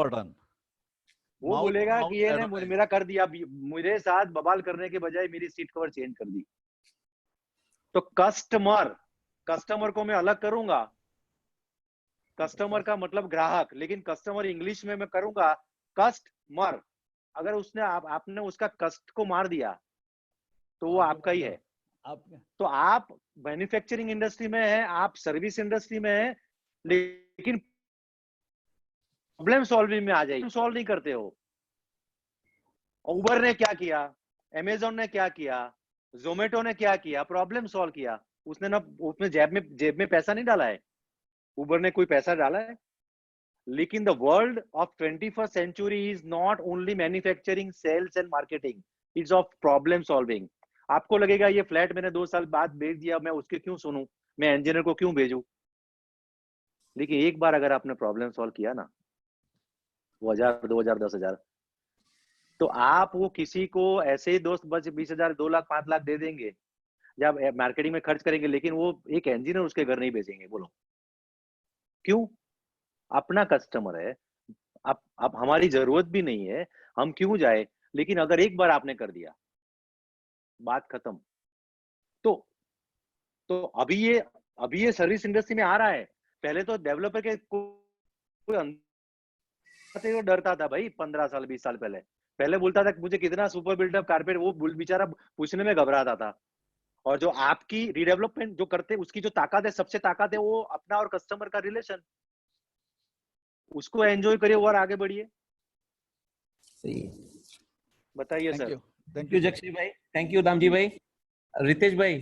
वो बोलेगा कि ये ने मेरा कर दिया, मेरे साथ बवाल करने के बजाय मेरी सीट कवर चेंज कर दी। तो कस्टमर को मैं अलग करूंगा, कस्टमर का मतलब ग्राहक, लेकिन कस्टमर इंग्लिश में मैं करूंगा कस्टमर। अगर उसने आपने उसका कस्ट को मार दिया तो वो आपका ही है। तो आप मैन्युफैक्चरिंग इंडस्ट्री में है, आप सर्विस इंडस्ट्री में है, लेकिन प्रॉब्लम सॉल्विंग में आ जाइए, सॉल्व नहीं करते हो। उबर ने क्या किया, अमेजोन ने क्या किया, जोमेटो ने क्या किया, प्रॉब्लम सॉल्व किया। उसने जेब में पैसा नहीं डाला है, उबर ने कोई पैसा डाला है। लेकिन the world of 21st century is not only manufacturing, sales and marketing, it's of problem solving. आपको लगेगा ये फ्लैट मैंने 2 साल बाद बेच दिया, मैं उसके क्यों सुनूं, मैं इंजीनियर को क्यों भेजूं? लेकिन एक बार अगर आपने प्रॉब्लम सॉल्व किया ना, वो 1000, 2000, 10,000, तो आप वो किसी को ऐसे ही दोस्त बस 20,000, 2 लाख, 5 लाख दे देंगे, जब मार्केटिंग में खर्च करेंगे, लेकिन वो एक इंजीनियर उसके घर नहीं भेजेंगे। बोलो क्यों? अपना कस्टमर है, अब हमारी जरूरत भी नहीं है, हम क्यों जाए? लेकिन अगर एक बार आपने कर दिया, बात खत्म। तो अभी ये सर्विस इंडस्ट्री में आ रहा है। पहले तो डेवलपर के कोई डरता था भाई, 15 साल 20 साल पहले बोलता था मुझे कितना सुपर बिल्डअप कारपेट, वो बेचारा पूछने में घबराता था। और जो आपकी रीडेवलपमेंट जो करते, उसकी जो ताकत है, सबसे ताकत है वो अपना और कस्टमर का रिलेशन, उसको एंजॉय करिए और आगे बढ़िए। सही, बताइए सर। थैंक यू जक्षय भाई, थैंक यू दामजी भाई। रितेश भाई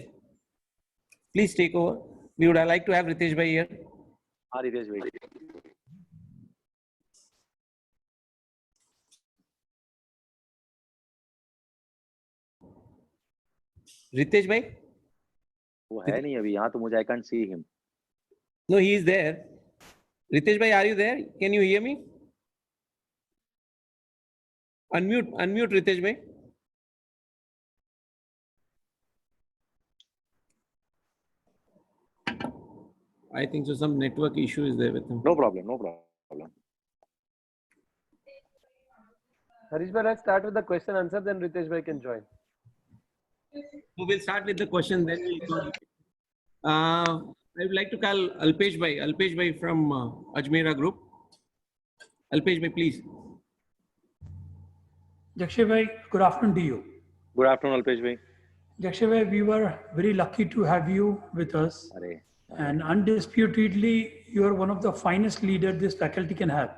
please take over, we would like to have Ritesh भाई हियर। हाँ रितेश भाई। रितेश भाई वो है नहीं अभी यहाँ, तो मुझे I can't see him. No he is there. Ritesh भाई are you there, can you hear me? Unmute Ritesh भाई। I think so some network issue is there with him. No problem. Harish bhai, let's start with the question answer, then Ritesh bhai can join. So we'll start with the question, then we'll go. I would like to call Alpesh bhai from Ajmera Group. Alpesh bhai, please. Jakshay bhai, good afternoon to you. Good afternoon Alpesh bhai. Jakshay bhai, we were very lucky to have you with us. And undisputedly, you are one of the finest leaders this faculty can have.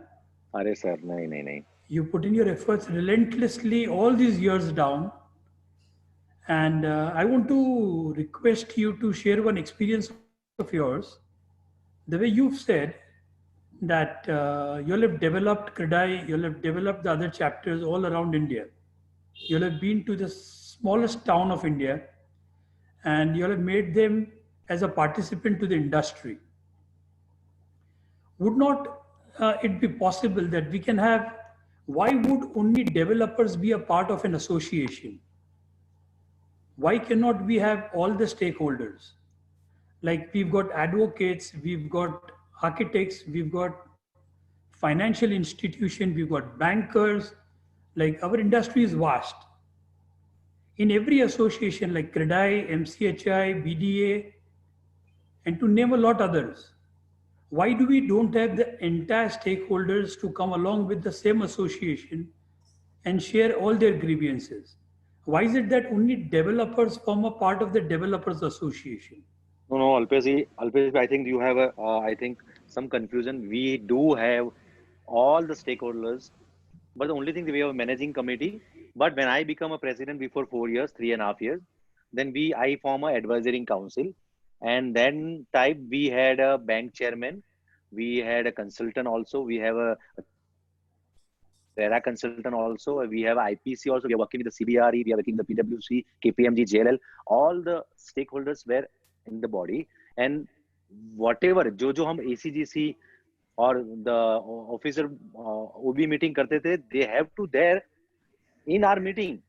अरे sir नहीं. You put in your efforts relentlessly all these years down. And I want to request you to share one experience of yours. The way you've said that you'll have developed CREDAI, you'll have developed the other chapters all around India. You'll have been to the smallest town of India, and you'll have made them as a participant to the industry. Would not it be possible that we can have, why would only developers be a part of an association? Why cannot we have all the stakeholders? Like we've got advocates, we've got architects, we've got financial institutions, we've got bankers, like our industry is vast. In every association like CREDAI, MCHI, BDA, and to name a lot others, why do we don't have the entire stakeholders to come along with the same association and share all their grievances? Why is it that only developers form a part of the developers association? No, Alpesh, I think you have some confusion. We do have all the stakeholders, but the only thing we have a managing committee. But when I become a president before 4 years, 3.5 years, then I form a advisory council, and then type we had a bank chairman, we had a consultant also, we have a RERA consultant also, we have IPC also, we are working with the CBRE, we are working with the PwC, KPMG, JLL, all the stakeholders were in the body, and whatever जो हम ACGC और the officer OB meeting करते थे, they have to there in our meeting.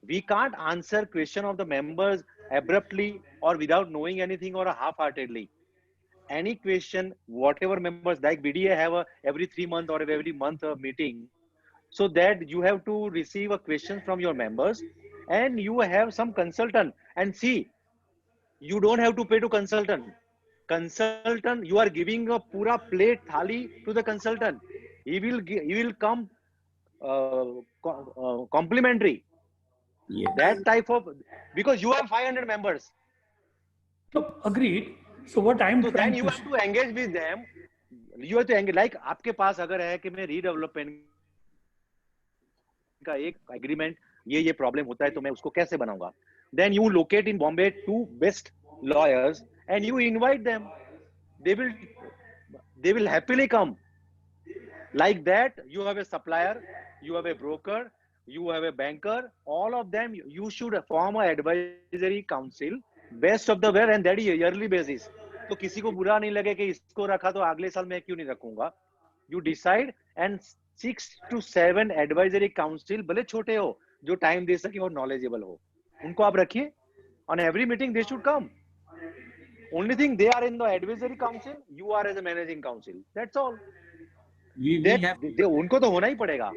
We can't answer question of the members abruptly or without knowing anything or half-heartedly. Any question, whatever members, like BDA have a every 3 months or every month a meeting, so that you have to receive a question from your members, and you have some consultant, and see, you don't have to pay to consultant. Consultant, you are giving a pura plate thali to the consultant. He will come complimentary. Yes. That type of, because you have 500 members. So agreed. So what I'm So trying then you to have to engage with them. You have to engage. Like आपके पास अगर है कि मैं redevelopment का एक agreement, ये problem होता है तो मैं उसको कैसे बनाऊंगा? Then you locate in Bombay 2 best lawyers and you invite them. They will happily come. Like that, you have a supplier, you have a broker, you have a banker, all of them, you should form an advisory council, best of the best, and that is yearly basis. तो किसी को बुरा नहीं लगे कि इसको रखा तो अगले साल मैं क्यों नहीं रखूंगा. You decide, and 6 to 7 advisory council, भले छोटे हो, जो time दे सके और knowledgeable हो, उनको आप रखिए. On every meeting they should come. Only thing, they are in the advisory council, you are as a managing council. That's all. उनको तो होना ही पड़ेगा.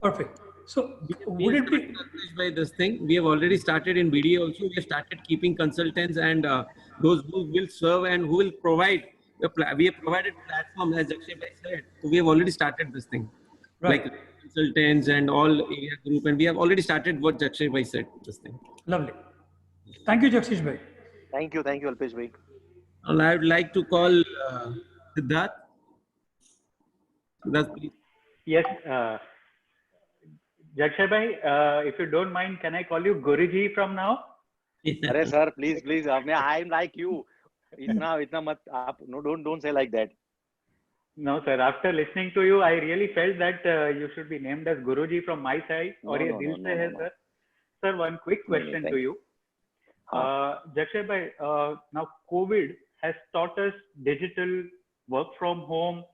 Perfect. So We would have it be started by this thing. We have already started in BDA also. We have started keeping consultants and those who will serve and who will provide. We have provided platform, as Jakshay Bhai said. So we have already started this thing, right? like consultants and all area group, and we have already started what Jakshay Bhai said. This thing. Lovely. Thank you, Jakshish Bhai. Thank you, Alpesh Bhai. And I would like to call Siddharth. Siddharth, please. Yes, Jakshay Bhai, if you don't mind, can I call you Guruji from now? अरे sir, please, I'm like you. इतना मत आप, no, don't say like that. No, sir. After listening to you, I really felt that you should be named as Guruji from my side. और ये दिल से है, sir. Sir, one quick question to you. Jakshay Bhai, now COVID has taught us digital work from home,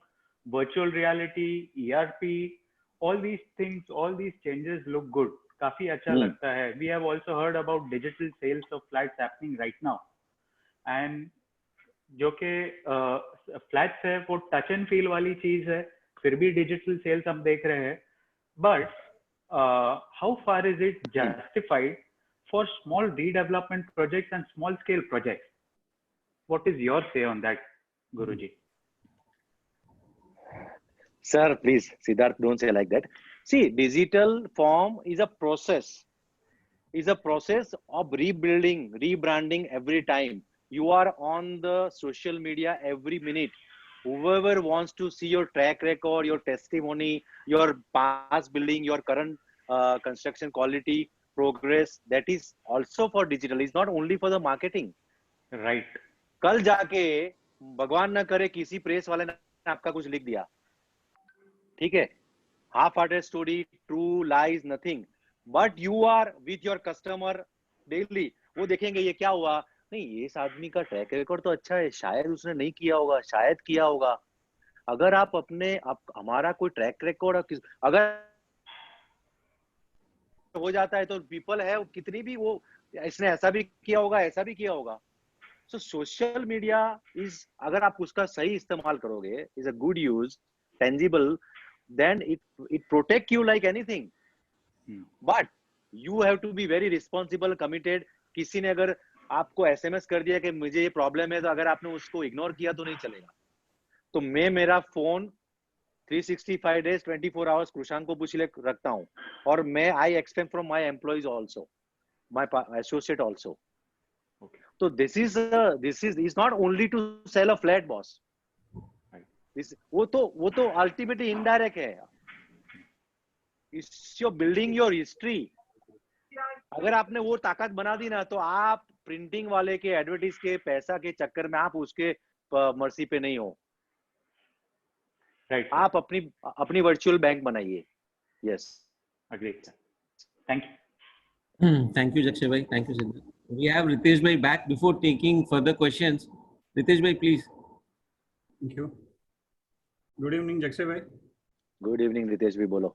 virtual reality, ERP, all these things, all these changes look good. काफी अच्छा लगता है. We have also heard about digital sales of flats happening right now. And जो कि flats है वो touch and feel वाली चीज है, फिर भी digital sales हम देख रहे हैं. But how far is it justified for small redevelopment projects and small scale projects? What is your say on that, Guruji? Sir, please, Siddharth, don't say like that. See, digital form is a process of rebuilding, rebranding every time. You are on the social media every minute. Whoever wants to see your track record, your testimony, your past building, your current construction quality, progress, that is also for digital. It's not only for the marketing. Right. कल जाके भगवान न करे किसी press वाले ने आपका कुछ लिख दिया, ठीक है, half-hearted story, true lies, nothing. But you are with your customer daily. वो देखेंगे ये क्या हुआ, नहीं इस आदमी का ट्रैक रिकॉर्ड तो अच्छा है, शायद उसने नहीं किया होगा, शायद किया होगा. अगर आप हमारा कोई ट्रैक रिकॉर्ड अगर हो जाता है तो पीपल है कितनी भी वो इसने ऐसा भी किया होगा, ऐसा भी किया होगा. So social media is, अगर आप उसका सही इस्तेमाल करोगे, is a good use, tangible, then it protect you like anything. But you have to be very responsible, committed. किसी ने अगर आपको SMS कर दिया कि मुझे ये प्रॉब्लम है, तो अगर आपने उसको इग्नोर किया तो नहीं चलेगा. तो मैं मेरा फोन 365 days 24 hours कृषांक को पूछ ले रखता हूँ, और मैं I expect from my employees also, my associate also. So this is not only to sell a flat, boss. वो तो अल्टीमेटली इनडायरेक्ट है। It's your building your history. अगर आपने वो ताकत बना दी ना, तो आप प्रिंटिंग वाले के, एडवर्टीज के, पैसा के चक्कर में आप उसके मर्सी पे नहीं हो। राइट, आप अपनी वर्चुअल बैंक बनाइए। Yes, agreed. Thank you. Thank you, Jakshay bhai. Thank you, Siddharth. We have Ritesh bhai back. Before taking further questions, Ritesh bhai, please. Thank you. Good evening, Jakshay bhai. Good evening Ritesh भी बोलो।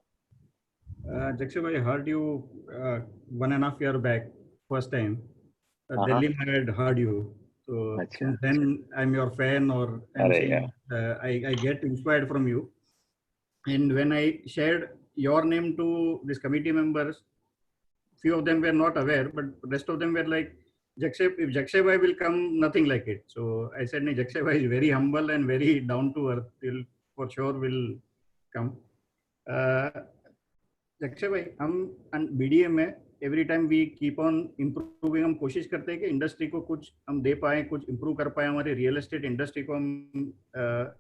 Jakshay bhai, I heard you 1.5 year back, first time. Delhi I had heard you. So since then, I'm your fan, or I'm saying, I get inspired from you. And when I shared your name to these committee members, few of them were not aware, but rest of them were like, Jakshay, if Jakshay bhai will come, nothing like it. So I said, no, Jakshay bhai is very humble and very down to earth. He'll for sure will come. Jakshay bhai, हम BDA में every time we keep on improving, हम कोशिश करते हैं कि industry को कुछ हम दे पाए, कुछ इम्प्रूव कर पाए, हमारे रियल एस्टेट इंडस्ट्री को हम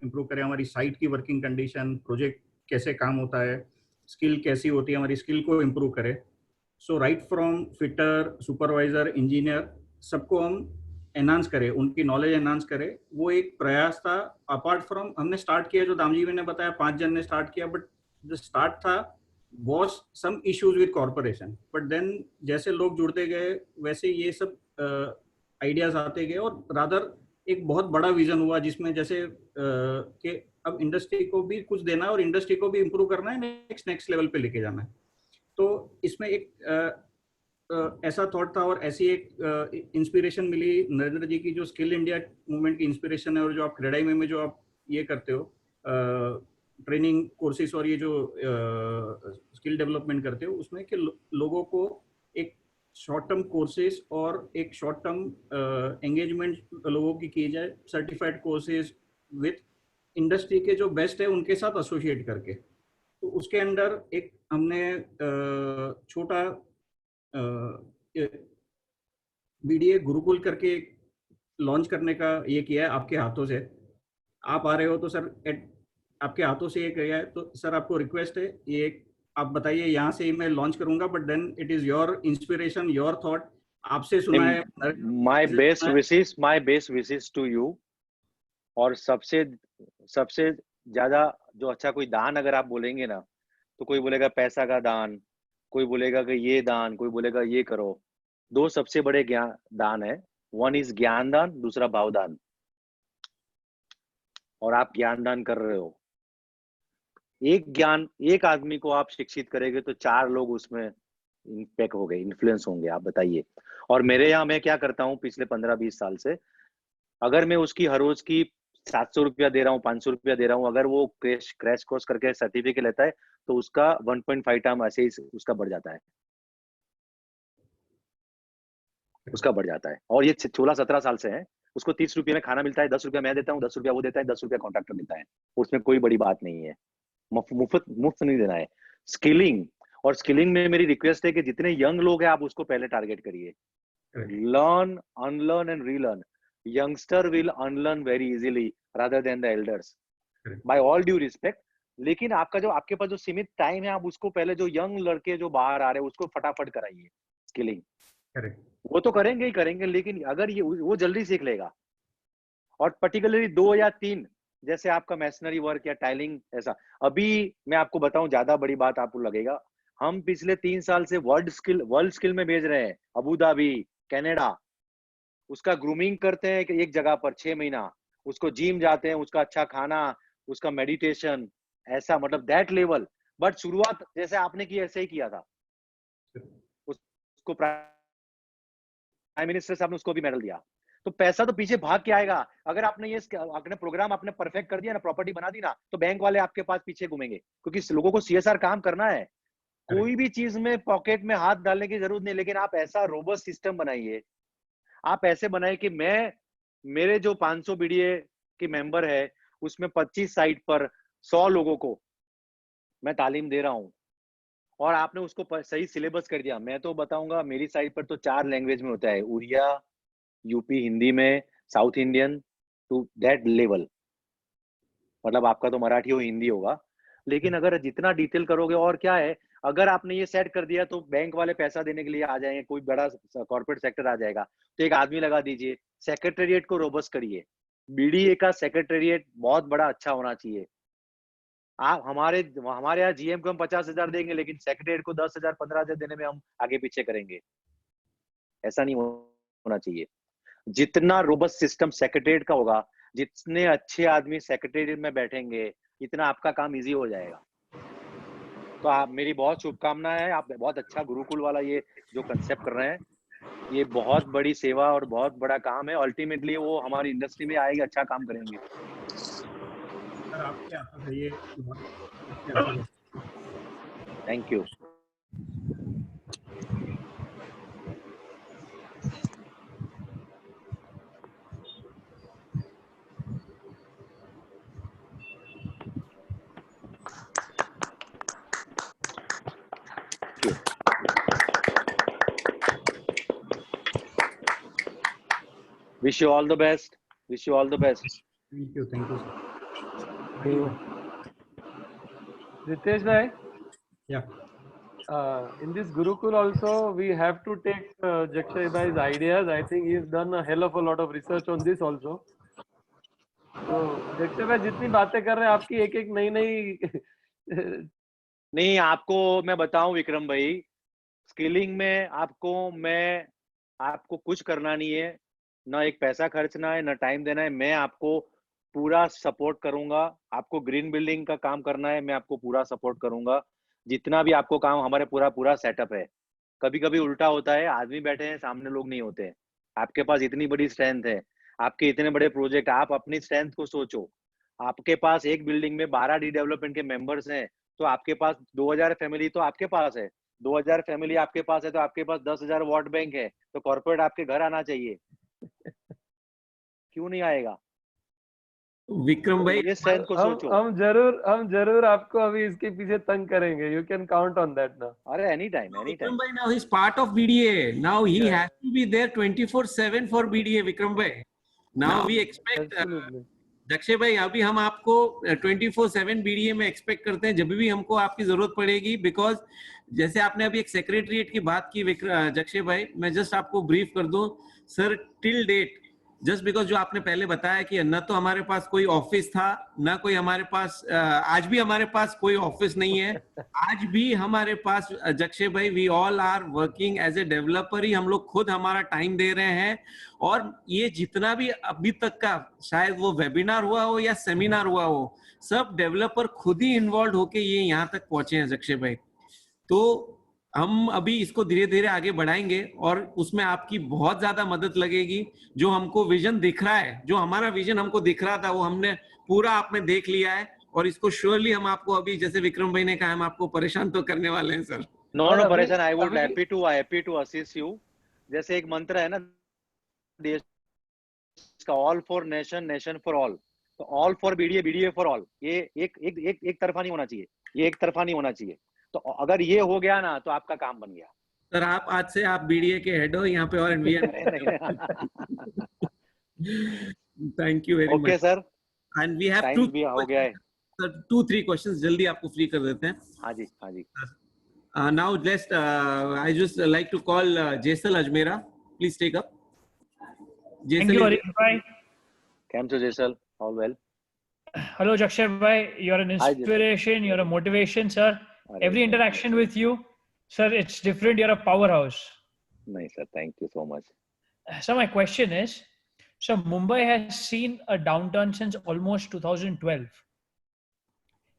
इम्प्रूव करें, हमारी साइट की वर्किंग कंडीशन, प्रोजेक्ट कैसे काम होता है, स्किल कैसी होती है, हमारी स्किल को इम्प्रूव करें। So right from fitter, supervisor, engineer, सबको हम एनहांस करें, उनकी नॉलेज एनहांस करें। वो एक प्रयास था। अपार्ट फ्रॉम हमने स्टार्ट किया, जो दामजी ने बताया 5 जन ने स्टार्ट किया, बट जो स्टार्ट था was some issues with corporation, but then जैसे लोग जुड़ते गए वैसे ये सब आइडियाज आते गए, और रादर एक बहुत बड़ा विजन हुआ, जिसमें जैसे कि अब इंडस्ट्री को भी कुछ देना है और इंडस्ट्री को भी इम्प्रूव करना है, नेक्स्ट लेवल पे लेके जाना है। तो इसमें एक ऐसा थॉट था और ऐसी एक इंस्पिरेशन मिली नरेंद्र जी की, जो स्किल इंडिया मूवमेंट की इंस्पिरेशन है, और जो आप क्रेडाई में जो आप ये करते हो ट्रेनिंग कोर्सेज और ये जो स्किल डेवलपमेंट करते हो, उसमें कि लोगों को एक शॉर्ट टर्म कोर्सेज और एक शॉर्ट टर्म एंगेजमेंट लोगों की जाए, सर्टिफाइड कोर्सेज विथ इंडस्ट्री के जो बेस्ट है उनके साथ एसोसिएट करके। तो उसके अंडर एक हमने छोटा BDA गुरुकुल करके लॉन्च करने का ये किया है आपके हाथों से। आप आ रहे हो तो सर आपके हाथों से ये किया है, तो सर आपको रिक्वेस्ट है, ये आप बताइए, यहाँ से ही मैं लॉन्च करूंगा, but then it is your inspiration, your thought, आपसे सुना है। My best wishes to you. और सबसे ज्यादा जो अच्छा कोई दान अगर आप बोलेंगे ना, तो कोई बोलेगा पैसा का दान, कोई बोलेगा कि ये दान, कोई बोलेगा ये करो। 2 सबसे बड़े ज्ञान दान है, वन इज ज्ञान दान, दूसरा भाव दान। और आप ज्ञान दान कर रहे हो। एक आदमी को आप शिक्षित करेंगे तो 4 लोग उसमें इम्पैक्ट हो गए, इन्फ्लुएंस होंगे। आप बताइए। और मेरे यहाँ मैं क्या करता हूँ पिछले 15-20 साल से, अगर मैं उसकी हर रोज की 700 रुपया दे रहा हूँ, 500 रुपया दे रहा हूँ, अगर वो क्रैश कोर्स करके सर्टिफिकेट लेता है, तो उसका 1.5 टाइम ऐसे ही उसका बढ़ जाता है, उसका बढ़ जाता है। और ये 16-17 साल से है। उसको 30 रुपये में खाना मिलता है, 10 रुपया मैं देता हूँ, 10 रुपया वो देता है, 10 रुपया कॉन्ट्रैक्टर देता है। उसमें कोई बड़ी बात नहीं है, मुफ्त नहीं देना है। स्किलिंग में मेरी रिक्वेस्ट है कि जितने यंग लोग हैं आप उसको पहले टारगेट करिए। Learn, unlearn and relearn. Youngster will unlearn very easily rather than the elders, by all due respect. लेकिन आपके पास जो सीमित टाइम है, आप उसको पहले जो यंग लड़के जो बाहर आ रहे हैं उसको फटाफट कराइए स्किलिंग। वो तो करेंगे ही करेंगे, लेकिन अगर ये वो जल्दी सीख लेगा। और पर्टिकुलरली 2 या 3, जैसे आपका मैसनरी वर्क या टाइलिंग, ऐसा। अभी मैं आपको बताऊं, ज्यादा बड़ी बात आपको लगेगा, हम पिछले 3 साल से वर्ल्ड स्किल में भेज रहे हैं, अबू धाबी, कनाडा। उसका ग्रूमिंग करते हैं कि एक जगह पर 6 महीना, उसको जिम जाते हैं, उसका अच्छा खाना, उसका मेडिटेशन, ऐसा, मतलब दैट लेवल। बट शुरुआत जैसे आपने की ऐसे ही किया था। उसको प्राइम मिनिस्टर साहब ने उसको भी मेडल दिया। तो पैसा तो पीछे भाग के आएगा। अगर आपने अपने प्रोग्राम आपने परफेक्ट कर दिया ना, प्रॉपर्टी बना दी ना, तो बैंक वाले आपके पास पीछे घूमेंगे, क्योंकि लोगों को CSR काम करना है। कोई भी चीज में पॉकेट में हाथ डालने की जरूरत नहीं, लेकिन आप ऐसा रोबस्ट सिस्टम बनाइए, आप ऐसे बनाए कि मेरे जो 500 BDA के मेंबर है, उसमें 25 साइट पर 100 लोगों को मैं तालीम दे रहा हूं, और आपने उसको सही सिलेबस कर दिया। मैं तो बताऊंगा, मेरी साइट पर तो 4 लैंग्वेज में होता है, उड़िया, यूपी हिंदी में, south Indian, to that level. मतलब आपका तो मराठी हो हिंदी होगा, लेकिन अगर जितना डिटेल करोगे, और क्या है, अगर आपने ये सेट कर दिया तो बैंक वाले पैसा देने के लिए आ जाएंगे, कोई बड़ा कॉर्पोरेट सेक्टर आ जाएगा, तो एक आदमी लगा दीजिए, सेक्रेटेरिएट को रोबस्ट करिए। बीडीए का सेक्रेटेरिएट बहुत बड़ा अच्छा होना चाहिए। आप हमारे यहाँ जीएम को हम 50,000 देंगे, लेकिन सेक्रेटेरिएट को 10,000 15,000 देने में हम आगे पीछे करेंगे। ऐसा नहीं होना चाहिए। जितना रोबस्ट सिस्टम सेक्रेटेरिएट का होगा, जितने अच्छे आदमी सेक्रेटेरिएट में बैठेंगे, इतना आपका काम इजी हो जाएगा। तो आप, मेरी बहुत शुभकामनाएं है। आप बहुत अच्छा गुरुकुल वाला ये जो कंसेप्ट कर रहे हैं, ये बहुत बड़ी सेवा और बहुत बड़ा काम है। अल्टीमेटली वो हमारी इंडस्ट्री में आएगा, अच्छा काम करेंगे। सर आपके आता है ये, thank you. Wish you all the best. Wish you all the best. Thank you, sir. Ritesh bhai, Yeah. In this Gurukul also we have to take Jakshay bhai's ideas. I think he's done a hell of a lot of research on this also. तो Jakshay bhai जितनी बातें कर रहे हैं, आपकी एक एक नई नहीं, आपको मैं बताऊं विक्रम भाई, स्किलिंग में आपको कुछ करना नहीं है, ना एक पैसा खर्चना है, ना टाइम देना है। मैं आपको पूरा सपोर्ट करूंगा। आपको ग्रीन बिल्डिंग का काम करना है, मैं आपको पूरा सपोर्ट करूंगा। जितना भी आपको काम, हमारे पूरा सेटअप है। कभी कभी उल्टा होता है, आदमी बैठे हैं सामने, लोग नहीं होते हैं। आपके पास इतनी बड़ी स्ट्रेंथ है, आपके इतने बड़े प्रोजेक्ट, आप अपनी स्ट्रेंथ को सोचो। आपके पास एक बिल्डिंग में 12 डी डेवलपमेंट के मेंबर्स हैं, तो आपके पास 2000 फैमिली तो आपके पास है। 2000 फैमिली आपके पास है, तो आपके पास 10,000 वॉट बैंक है। तो कॉर्पोरेट आपके घर आना चाहिए। क्यों नहीं आएगा? विक्रम भाई, ये स्ट्रेंथ को सोचो। हम जरूर आपको अभी इसके पीछे तंग करेंगे। You can count on that now. अरे anytime. Vikram bhai, now he's part of BDA. Now he has to be there 24/7 for BDA. Vikram bhai. Now we expect. Jakshay bhai, अभी हम आपको 24/7 BDA में एक्सपेक्ट करते हैं, जब भी हमको आपकी जरूरत पड़ेगी। बिकॉज जैसे आपने अभी एक सेक्रेटरीट की बात की जक्षय भाई, मैं जस्ट आपको ब्रीफ कर दूं sir. Till date, just because जो आपने पहले बताया कि न तो हमारे पास कोई ऑफिस था, ना कोई हमारे पास, आज भी हमारे पास कोई ऑफिस नहीं है। आज भी हमारे पास जक्षय भाई, we all are working as a developer ही, हम लोग खुद हमारा टाइम दे रहे हैं। और ये जितना भी अभी तक का, शायद वो वेबिनार हुआ हो या सेमिनार हुआ हो, सब डेवलपर खुद ही इन्वॉल्व होके ये यहाँ तक पहुंचे हैं जक्षय भाई। तो हम अभी इसको धीरे धीरे आगे बढ़ाएंगे और उसमें आपकी बहुत ज्यादा मदद लगेगी। जो हमको विजन दिख रहा है, जो हमारा विजन हमको दिख रहा था, वो हमने पूरा आपने देख लिया है। और इसको श्योरली हम आपको अभी, जैसे विक्रम भाई ने कहा, हम आपको परेशान तो करने वाले हैं सर। नो परेशान, I would happy to assist you. जैसे एक मंत्र है ना देश का, all for nation, nation for all. तो all for BDA, BDA for all. ये एक तरफा नहीं होना चाहिए, ये एक तरफा नहीं होना चाहिए। तो अगर ये हो गया ना, तो आपका काम बन गया सर। आप आज से आप बीडीए के हेड हो यहाँ पे, और thank you very much. Okay sir, and we have to हो गया है सर, 2-3 क्वेश्चंस जल्दी आपको फ्री कर देते हैं। हाँ जी, हाँ जी। Now just I just like to call Jesal Ajmera, please take up. Thank you, Harish bhai. Came to Jaisal, all well. Hello, Jakshay bhai. You're an inspiration. You're a motivation, sir. Every interaction with you, sir, it's different. You're a powerhouse. Nice, sir. Thank you so much. So my question is, so Mumbai has seen a downturn since almost 2012.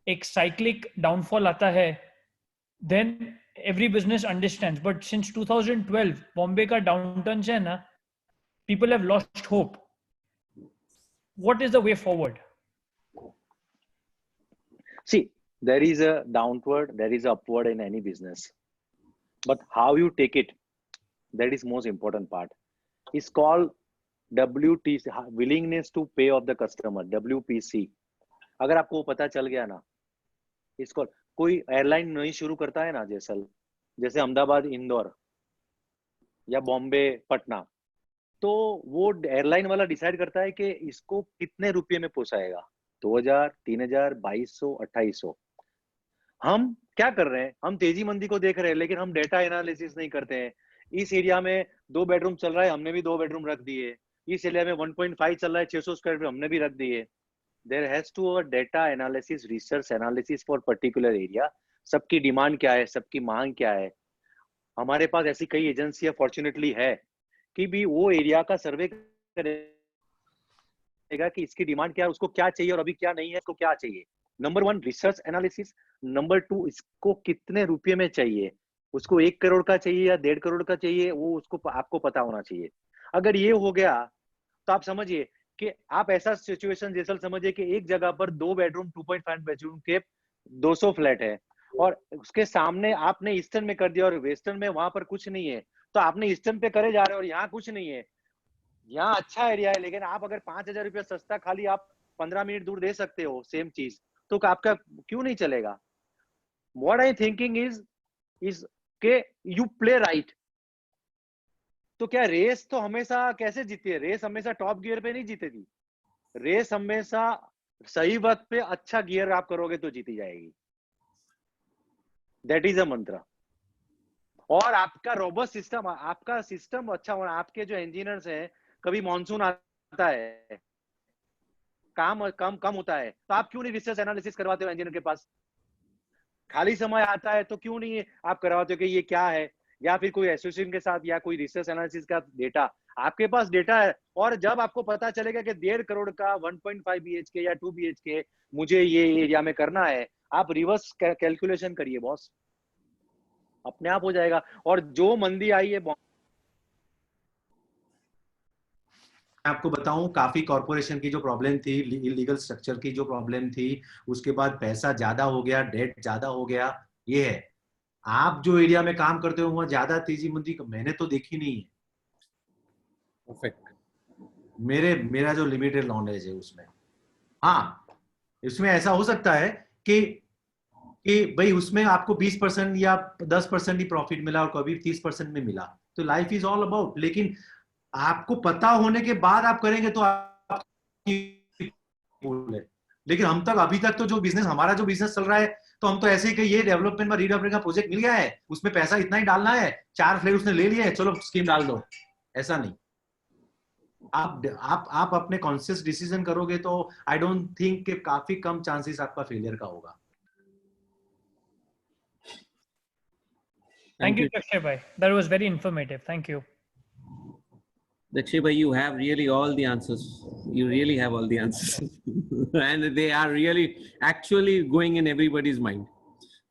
एक cyclic downfall आता है, then every business understands. But since 2012, Bombay का downturn है ना, people have lost hope. What is the way forward? See, there is a downward, there is a upward in any business. But how you take it, that is most important part. It's called WTC, willingness to pay of the customer, WPC. अगर आपको पता चल गया ना, इसको कोई airline नहीं शुरू करता है ना जैसे अहमदाबाद इंदौर या बॉम्बे पटना, तो वो एयरलाइन वाला डिसाइड करता है कि इसको कितने रुपये में पोसाएगा। 2000, 3000, 2200, 2800। हम क्या कर रहे हैं? हम तेजी मंदी को देख रहे हैं, लेकिन हम डेटा एनालिसिस नहीं करते हैं। इस एरिया में 2 बेडरूम चल रहा है, हमने भी 2 बेडरूम रख दिए। इस एरिया में 1.5 चल रहा है, 600 स्क्वायर फीट, हमने भी रख दिए। There has to a data analysis, research analysis for particular area. सबकी डिमांड क्या है, सबकी मांग क्या है। हमारे पास ऐसी कई एजेंसियां फॉर्चुनेटली है कि भी वो एरिया का सर्वे करेगा कि इसकी डिमांड क्या है, उसको क्या चाहिए और अभी क्या नहीं है, इसको क्या चाहिए। Number 1 research analysis. नंबर 2 इसको कितने रुपए में चाहिए, उसको 1 करोड़ का चाहिए या 1.5 करोड़ का चाहिए, वो उसको आपको पता होना चाहिए। अगर ये हो गया तो आप समझिए कि आप ऐसा सिचुएशन जैसा समझिए कि एक जगह पर 2 बेडरूम 2.5 बेडरूम के 200 फ्लैट है और उसके सामने आपने ईस्टर्न में कर दिया और वेस्टर्न में वहां पर कुछ नहीं है, तो आपने ईस्टर्न पे करे जा रहे हो और यहाँ कुछ नहीं है। यहाँ अच्छा एरिया है, लेकिन आप अगर 5000 रुपया सस्ता खाली आप 15 मिनट दूर दे सकते हो सेम चीज, तो आपका क्यों नहीं चलेगा? What I thinking is के you play right। तो क्या रेस तो हमेशा कैसे जीती है? रेस हमेशा टॉप गियर पे नहीं जीतेगी। रेस हमेशा सही वक्त पे अच्छा गियर आप करोगे तो जीती जाएगी। दैट इज अ मंत्र। और आपका रोबस्ट सिस्टम, आपका सिस्टम अच्छा होना। आपके जो इंजीनियर्स हैं, कभी मॉनसून आता है, काम कम होता है, तो आप क्यों नहीं रिसर्च एनालिसिस करवाते हो इंजीनियर के पास? खाली समय आता है तो क्यों नहीं आप करवाते हो कि ये क्या है, या फिर कोई एसोसिएशन के साथ या कोई रिसर्च एनालिसिस का डेटा आपके पास डेटा है। और जब आपको पता चलेगा कि 1.5 करोड़ का 1.5 BHK या 2 BHK मुझे ये एरिया में करना है, आप रिवर्स कैलकुलेशन करिए बॉस, अपने आप हो जाएगा। और जो मंदी आई है, आपको बताऊं, काफी कॉर्पोरेशन की जो प्रॉब्लम थी, इलीगल स्ट्रक्चर की जो प्रॉब्लम थी, उसके बाद पैसा ज्यादा हो गया, डेट ज्यादा हो गया, ये है। आप जो एरिया में काम करते हो वहां ज्यादा तेजी मंदी मैंने तो देखी नहीं है। परफेक्ट। मेरा जो लिमिटेड नॉलेज है उसमें, हाँ, इसमें ऐसा हो सकता है कि भाई उसमें आपको 20% या 10% ही प्रॉफिट मिला और कभी 30% में मिला, तो लाइफ इज ऑल अबाउट। लेकिन आपको पता होने के बाद आप करेंगे तो आप, लेकिन हम तक अभी तक तो जो बिजनेस, हमारा जो बिजनेस चल रहा है, तो हम तो ऐसे ही कि ये डेवलपमेंट में रीडेवलपमेंट का प्रोजेक्ट मिल गया है, उसमें पैसा इतना ही डालना है, 4 फ्लैट उसने ले लिए, चलो स्कीम डाल दो, ऐसा नहीं। आप अपने कॉन्शियस डिसीजन करोगे तो आई डोंट थिंक कि काफी कम चांसेस आपका फेलियर का होगा। Thank you, Jakshay bhai. That was very informative. Thank you. Jakshay bhai, you have really all the answers. You really have all the answers. And they are really actually going in everybody's mind.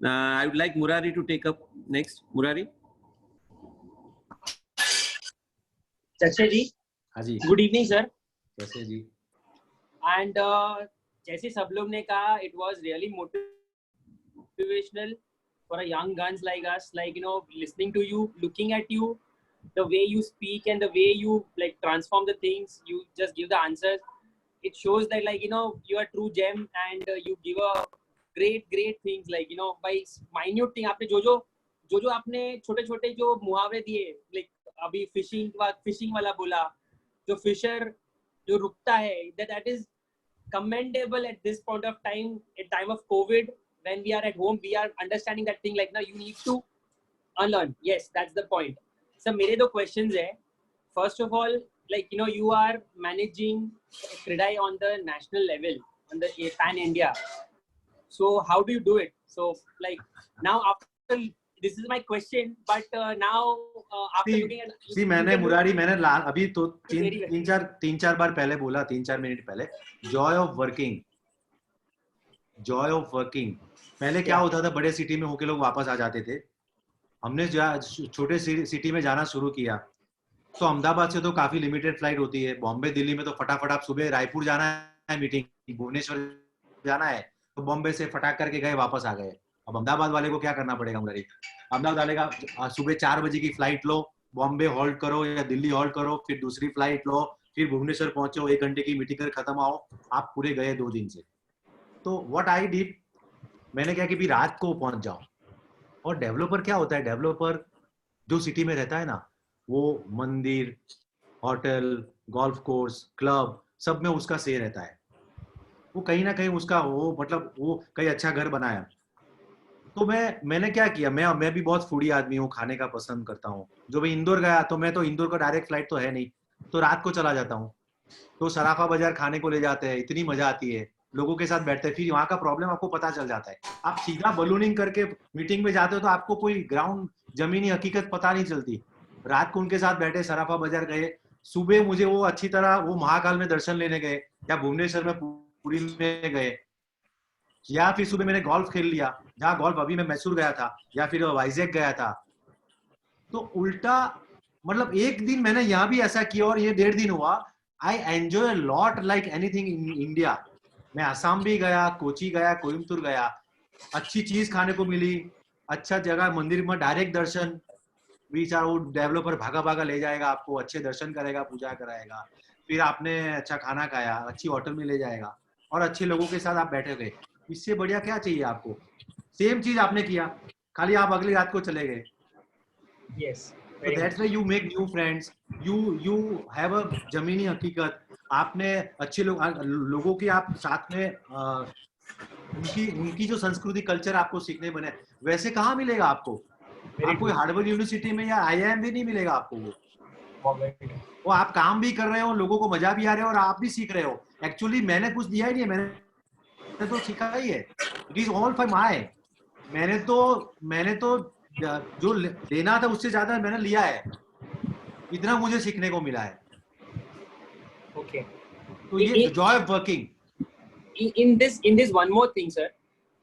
I would like Murari to take up next. Murari. Jakshay ji. हाँ जी। Good evening, sir. कैसे जी? And जैसे सब लोग ने कहा, it was really motivational for a young guns like us, like, you know, listening to you, looking at you, the way you speak and the way you like transform the things, you just give the answers. It shows that, like, you know, you are true gem, and you give a great things, like, you know, by minute thing आपने जो आपने छोटे जो मुहावरे दिए, like अभी fishing वाला बोला, जो फिशर जो रुकता है, that is commendable at this point of time, at time of COVID, when we are at home, we are understanding that thing, like now you need to unlearn. Yes, that's the point. So मेरे दो questions है. First of all, like, you know, you are managing CREDAI on the national level, on the pan India. So how do you do it? So like now after, this is my question, but now after looking at, see, मैंने मुरारी, मैंने अभी तो तीन चार बार पहले बोला, 3-4 minute पहले, Joy of working. पहले क्या होता था, बड़े सिटी में होके लोग वापस आ जाते थे। हमने छोटे सिटी में जाना शुरू किया, तो अहमदाबाद से तो काफी लिमिटेड फ्लाइट होती है। बॉम्बे दिल्ली में तो फटाफट आप सुबह रायपुर जाना है मीटिंग, भुवनेश्वर जाना है, तो बॉम्बे से फटाक करके गए, वापस आ गए। अब अहमदाबाद वाले को क्या करना पड़ेगा मुरारी? अहमदाबाद वाले का सुबह 4 बजे की फ्लाइट लो, बॉम्बे होल्ड करो या दिल्ली होल्ड करो, फिर दूसरी फ्लाइट लो, फिर भुवनेश्वर पहुंचो, 1 घंटे की मीटिंग कर खत्म आओ, आप पूरे गए 2 दिन से। तो व्हाट आई डिड, मैंने क्या कि भी रात को पहुंच जाओ। और डेवलपर क्या होता है, डेवलपर जो सिटी में रहता है ना, वो मंदिर, होटल, गोल्फ कोर्स, क्लब, सब में उसका से रहता है। वो कहीं ना कहीं उसका वो मतलब वो कहीं अच्छा घर बनाया। तो मैंने क्या किया, मैं भी बहुत फूडी आदमी हूँ, खाने का पसंद करता हूँ। जो मैं इंदौर गया तो मैं तो इंदौर का डायरेक्ट फ्लाइट तो है नहीं, तो रात को चला जाता हूँ, तो सराफा बाजार खाने को ले जाते हैं, इतनी मजा आती है, लोगों के साथ बैठते हैं, फिर वहाँ का प्रॉब्लम आपको पता चल जाता है। आप सीधा बलूनिंग करके मीटिंग में जाते हो तो आपको कोई ग्राउंड जमीनी हकीकत पता नहीं चलती। रात को उनके साथ बैठे, सराफा बाजार गए, सुबह मुझे वो अच्छी तरह वो महाकाल में दर्शन लेने गए, या भुवनेश्वर में पुरी में गए, या फिर सुबह मैंने गोल्फ खेल लिया, जहाँ गोल्फ अभी मैं मैसूर गया था, या फिर वाइजैक गया था। तो उल्टा मतलब एक दिन मैंने यहाँ भी ऐसा किया और ये 1.5 दिन हुआ। I enjoy lot like anything in India. मैं असम भी गया, कोची गया, कोयम्बतूर गया, अच्छी चीज खाने को मिली, अच्छा जगह, मंदिर में डायरेक्ट दर्शन, बीच वो डेवलपर भागा भागा ले जाएगा आपको, अच्छे दर्शन करेगा, पूजा कराएगा, फिर आपने अच्छा खाना खाया, अच्छी होटल में ले जाएगा और अच्छे लोगों के साथ आप बैठे गए। इससे बढ़िया क्या चाहिए आपको? सेम चीज आपने किया, खाली आप अगली रात को चले गए। Yes. So that's why you make new friends. You have a जमीनी हकीकत। आपने अच्छे लोगों के आप साथ में उनकी जो संस्कृति कल्चर आपको सीखने बने, वैसे कहाँ मिलेगा आपको? आपको हार्वर्ड यूनिवर्सिटी में या IIM भी नहीं मिलेगा आपको वो आप काम भी कर रहे हो, लोगों को मजा भी आ रहा है और आप भी सीख रहे हो। एक्चुअली मैंने कुछ दिया ही नहीं है, मैंने तो सीखा ही है। It is all for my. मैंने तो जो लेना था उससे ज्यादा मैंने लिया है, इतना मुझे सीखने को मिला है। Okay. तो ये joy of working. In this one more thing, sir.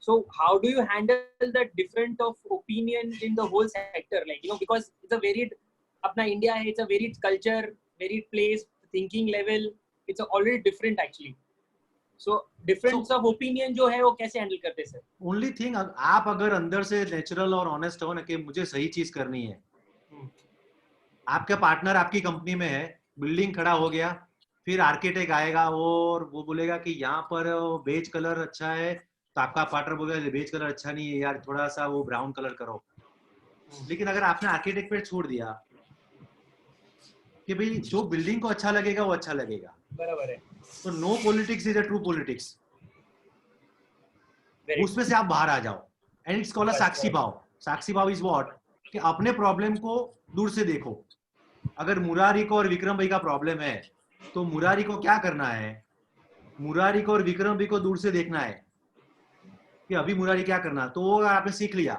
So how do you handle the different of opinion in the whole sector? Like, you know, because it's a varied, अपना India है, it's a varied culture, varied place, thinking level, it's already different actually. So difference of opinion जो है वो कैसे handle करते हैं sir? Only thing, आप अगर अंदर से नेचुरल और ऑनेस्ट हो ना कि मुझे सही चीज करनी है, आपका पार्टनर आपकी कंपनी में है, बिल्डिंग खड़ा हो गया, फिर आर्किटेक्ट आएगा और वो बोलेगा कि यहाँ पर बेज कलर अच्छा है, तो आपका पार्टनर बोलेगा बेज कलर अच्छा नहीं है यार, थोड़ा सा वो ब्राउन कलर करो। लेकिन अगर आपने आर्किटेक्ट पे छोड़ दिया कि भाई जो बिल्डिंग को अच्छा लगेगा वो अच्छा लगेगा, बराबर है, तो no politics is a true politics. उसमें से आप बाहर आ जाओ, एंड इट्स कॉल्ड अ साक्षी भाव। साक्षी भाव इज व्हाट, कि अपने प्रॉब्लम को दूर से देखो। अगर मुरारी को और विक्रम भाई का प्रॉब्लम है तो मुरारी को क्या करना है, मुरारी को और विक्रम भाई को दूर से देखना है कि अभी मुरारी क्या करना है। तो वो आपने सीख लिया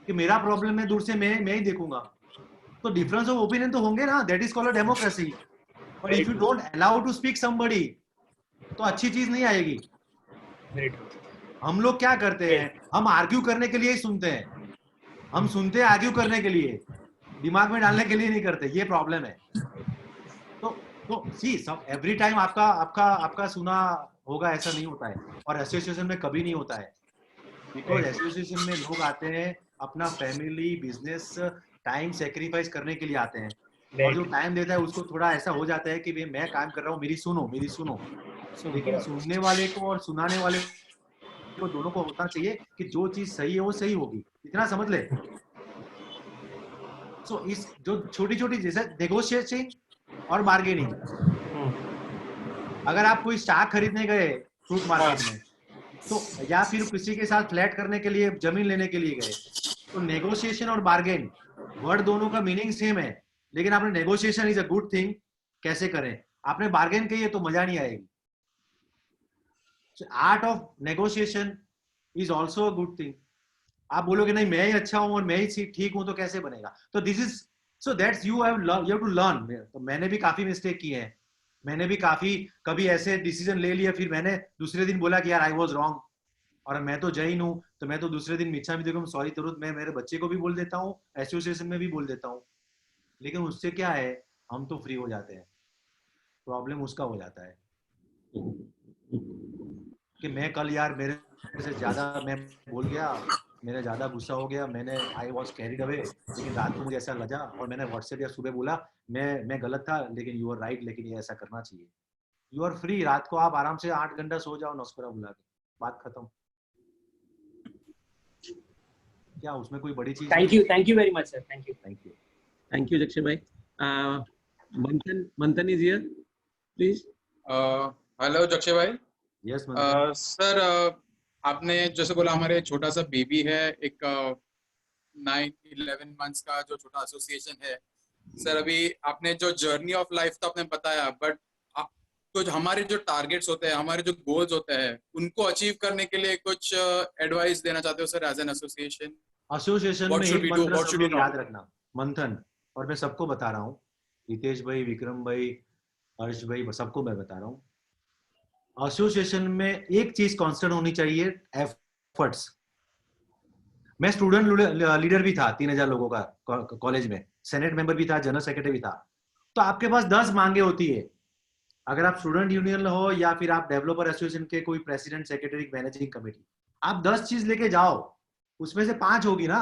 कि मेरा प्रॉब्लम है, दूर से मैं ही देखूंगा, तो डिफरेंस ऑफ ओपिनियन तो होंगे ना, that is called a democracy. But if you don't allow to speak somebody, तो अच्छी चीज नहीं आएगी। हम लोग क्या करते हैं, हम आर्ग्यू करने के लिए ही सुनते हैं, हम सुनते हैं आर्ग्यू करने के लिए, दिमाग में डालने के लिए नहीं करते, ये प्रॉब्लम है। तो सी सब एवरी टाइम आपका सुना होगा ऐसा नहीं होता है, और एसोसिएशन में कभी नहीं होता है, बिकॉज एसोसिएशन में लोग आते हैं अपना फैमिली बिजनेस टाइम सेक्रीफाइस करने के लिए आते हैं, और जो टाइम देता है उसको थोड़ा ऐसा हो जाता है कि भाई मैं काम कर रहा हूँ, मेरी सुनो। लेकिन सुनने वाले को और सुनाने वाले को दोनों को होना चाहिए कि जो चीज सही है वो सही होगी, इतना समझ ले। सो इस जो छोटी छोटी जैसे नेगोशिएशन और बार्गेनिंग, अगर आप कोई स्टॉक खरीदने गए फ्रूट मार्केट में, तो या फिर किसी के साथ फ्लैट करने के लिए जमीन लेने के लिए गए, तो नेगोशिएशन और बार्गेन वर्ड दोनों का मीनिंग सेम है, लेकिन आपने negotiation is a good thing कैसे करें, आपने बार्गेन किए तो मजा नहीं आएगी। Art of negotiation is also a good thing. आप बोलोगे नहीं मैं ही अच्छा हूं और मैं ही ठीक हूं, तो कैसे बनेगा? तो this is so that's you have to learn. तो मैंने भी काफी मिस्टेक किए हैं, मैंने भी कभी ऐसे डिसीजन ले लिया, फिर मैंने दूसरे दिन बोला कि यार आई वाज रॉन्ग, और मैं तो जैन हूं, तो मैं तो दूसरे दिन मिच्छा भी देखो सॉरी तुरंत मैं मेरे बच्चे को भी बोल देता हूँ, एसोसिएशन में भी बोल देता हूँ। लेकिन उससे क्या है, हम तो फ्री हो जाते हैं, प्रॉब्लम उसका हो जाता है कि मैं कल यार मेरे से ज्यादा मैं बोल गया, मेरा ज्यादा गुस्सा हो गया, मैंने आई वॉज कैरिड अवे, लेकिन रात को मुझे ऐसा लगा और मैंने व्हाट्सएप या सुबह बोला मैं गलत था, लेकिन यू आर राइट, लेकिन ये ऐसा करना चाहिए। यू आर फ्री, रात को आप आराम से 8 घंटा सो जाओ नौकरा बुला के, बात खत्म। क्या उसमें कोई बड़ी चीज? Thank you very much sir, thank you Jakshay भाई। Manthan is here please. Hello Jakshay भाई। यस सर, आपने जैसे बोला हमारे छोटा सा बेबी है, एक 9-11 मंथ्स का जो छोटा एसोसिएशन है सर, अभी आपने जो जर्नी ऑफ लाइफ तो आपने बताया, बट तो हमारे जो टारगेट्स होते हैं, हमारे जो गोल्स होते हैं, उनको अचीव करने के लिए कुछ एडवाइस देना चाहते हो sir as an association? Association में एक मंत्र सब लोग याद रखना, मंथन, और मैं सबको बता रहा हूँ, रितेश भाई, विक्रम भाई, हर्ष भाई, सबको मैं बता रहा हूँ, एसोसिएशन में एक चीज कांस्टेंट होनी चाहिए, एफर्ट्स। मैं स्टूडेंट लीडर भी था 3000 लोगों का कॉलेज में, सेनेट मेंबर भी था, जनरल सेक्रेटरी भी था। तो आपके पास 10 मांगे होती है, अगर आप स्टूडेंट यूनियन हो या फिर आप डेवलपर एसोसिएशन के कोई प्रेसिडेंट, सेक्रेटरी, मैनेजिंग कमेटी, आप 10 चीज लेके जाओ, उसमें से 5 होगी ना,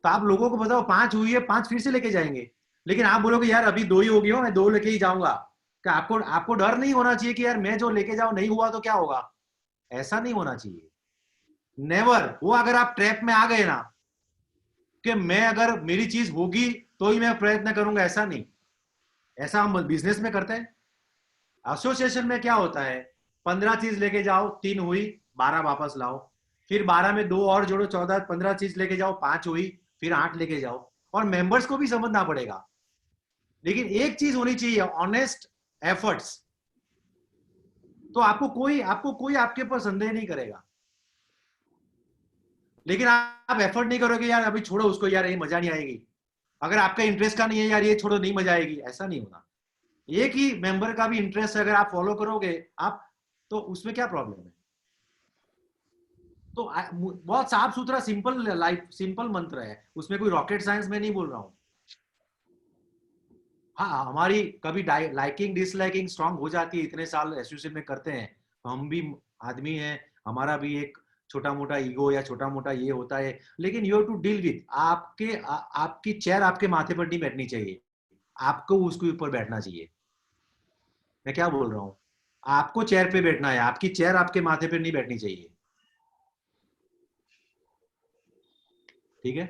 तो आप लोगों को बताओ 5 हुई है, 5 फिर से लेके जाएंगे। लेकिन आप बोलोगे यार अभी 2 ही होगी हो, मैं 2 लेके ही जाऊंगा, क्या आपको डर नहीं होना चाहिए कि यार मैं जो लेके जाऊं नहीं हुआ तो क्या होगा? ऐसा नहीं होना चाहिए, नेवर। वो अगर आप ट्रैप में आ गए ना कि मैं अगर मेरी चीज होगी तो ही मैं प्रयत्न करूंगा, ऐसा नहीं। ऐसा हम बिजनेस में करते हैं। एसोसिएशन में क्या होता है, 15 चीज लेके जाओ, 3 हुई, 12 वापस लाओ, फिर 12 में 2 और जोड़ो, 14, 15 चीज लेके जाओ, 5 हुई, फिर 8 लेके जाओ। और मेंबर्स को भी समझना पड़ेगा, लेकिन एक चीज होनी चाहिए, ऑनेस्ट एफर्ट्स। तो आपको कोई आपके ऊपर संदेह नहीं करेगा। लेकिन आप एफर्ट नहीं करोगे यार अभी छोड़ो उसको, यार ये मजा नहीं आएगी, अगर आपका इंटरेस्ट का नहीं है यार ये छोड़ो, नहीं मजा आएगी, ऐसा नहीं होना। एक ही मेंबर का भी इंटरेस्ट है, अगर आप फॉलो करोगे आप, तो उसमें क्या प्रॉब्लम है? तो बहुत साफ सुथरा सिंपल लाइफ, सिंपल मंत्र है, उसमें कोई रॉकेट साइंस में नहीं बोल रहा हूं। हाँ, हमारी कभी लाइकिंग डिसलाइकिंग स्ट्रांग हो जाती है, इतने साल एसोसिएशन में करते हैं, हम भी आदमी हैं, हमारा भी एक छोटा मोटा ईगो या छोटा मोटा ये होता है, लेकिन you have to deal with. आपकी चेयर आपके माथे पर नहीं बैठनी चाहिए, आपको उसके ऊपर बैठना चाहिए। मैं क्या बोल रहा हूं, आपको चेयर पे बैठना है, आपकी चेयर आपके माथे पे नहीं बैठनी चाहिए। ठीक है,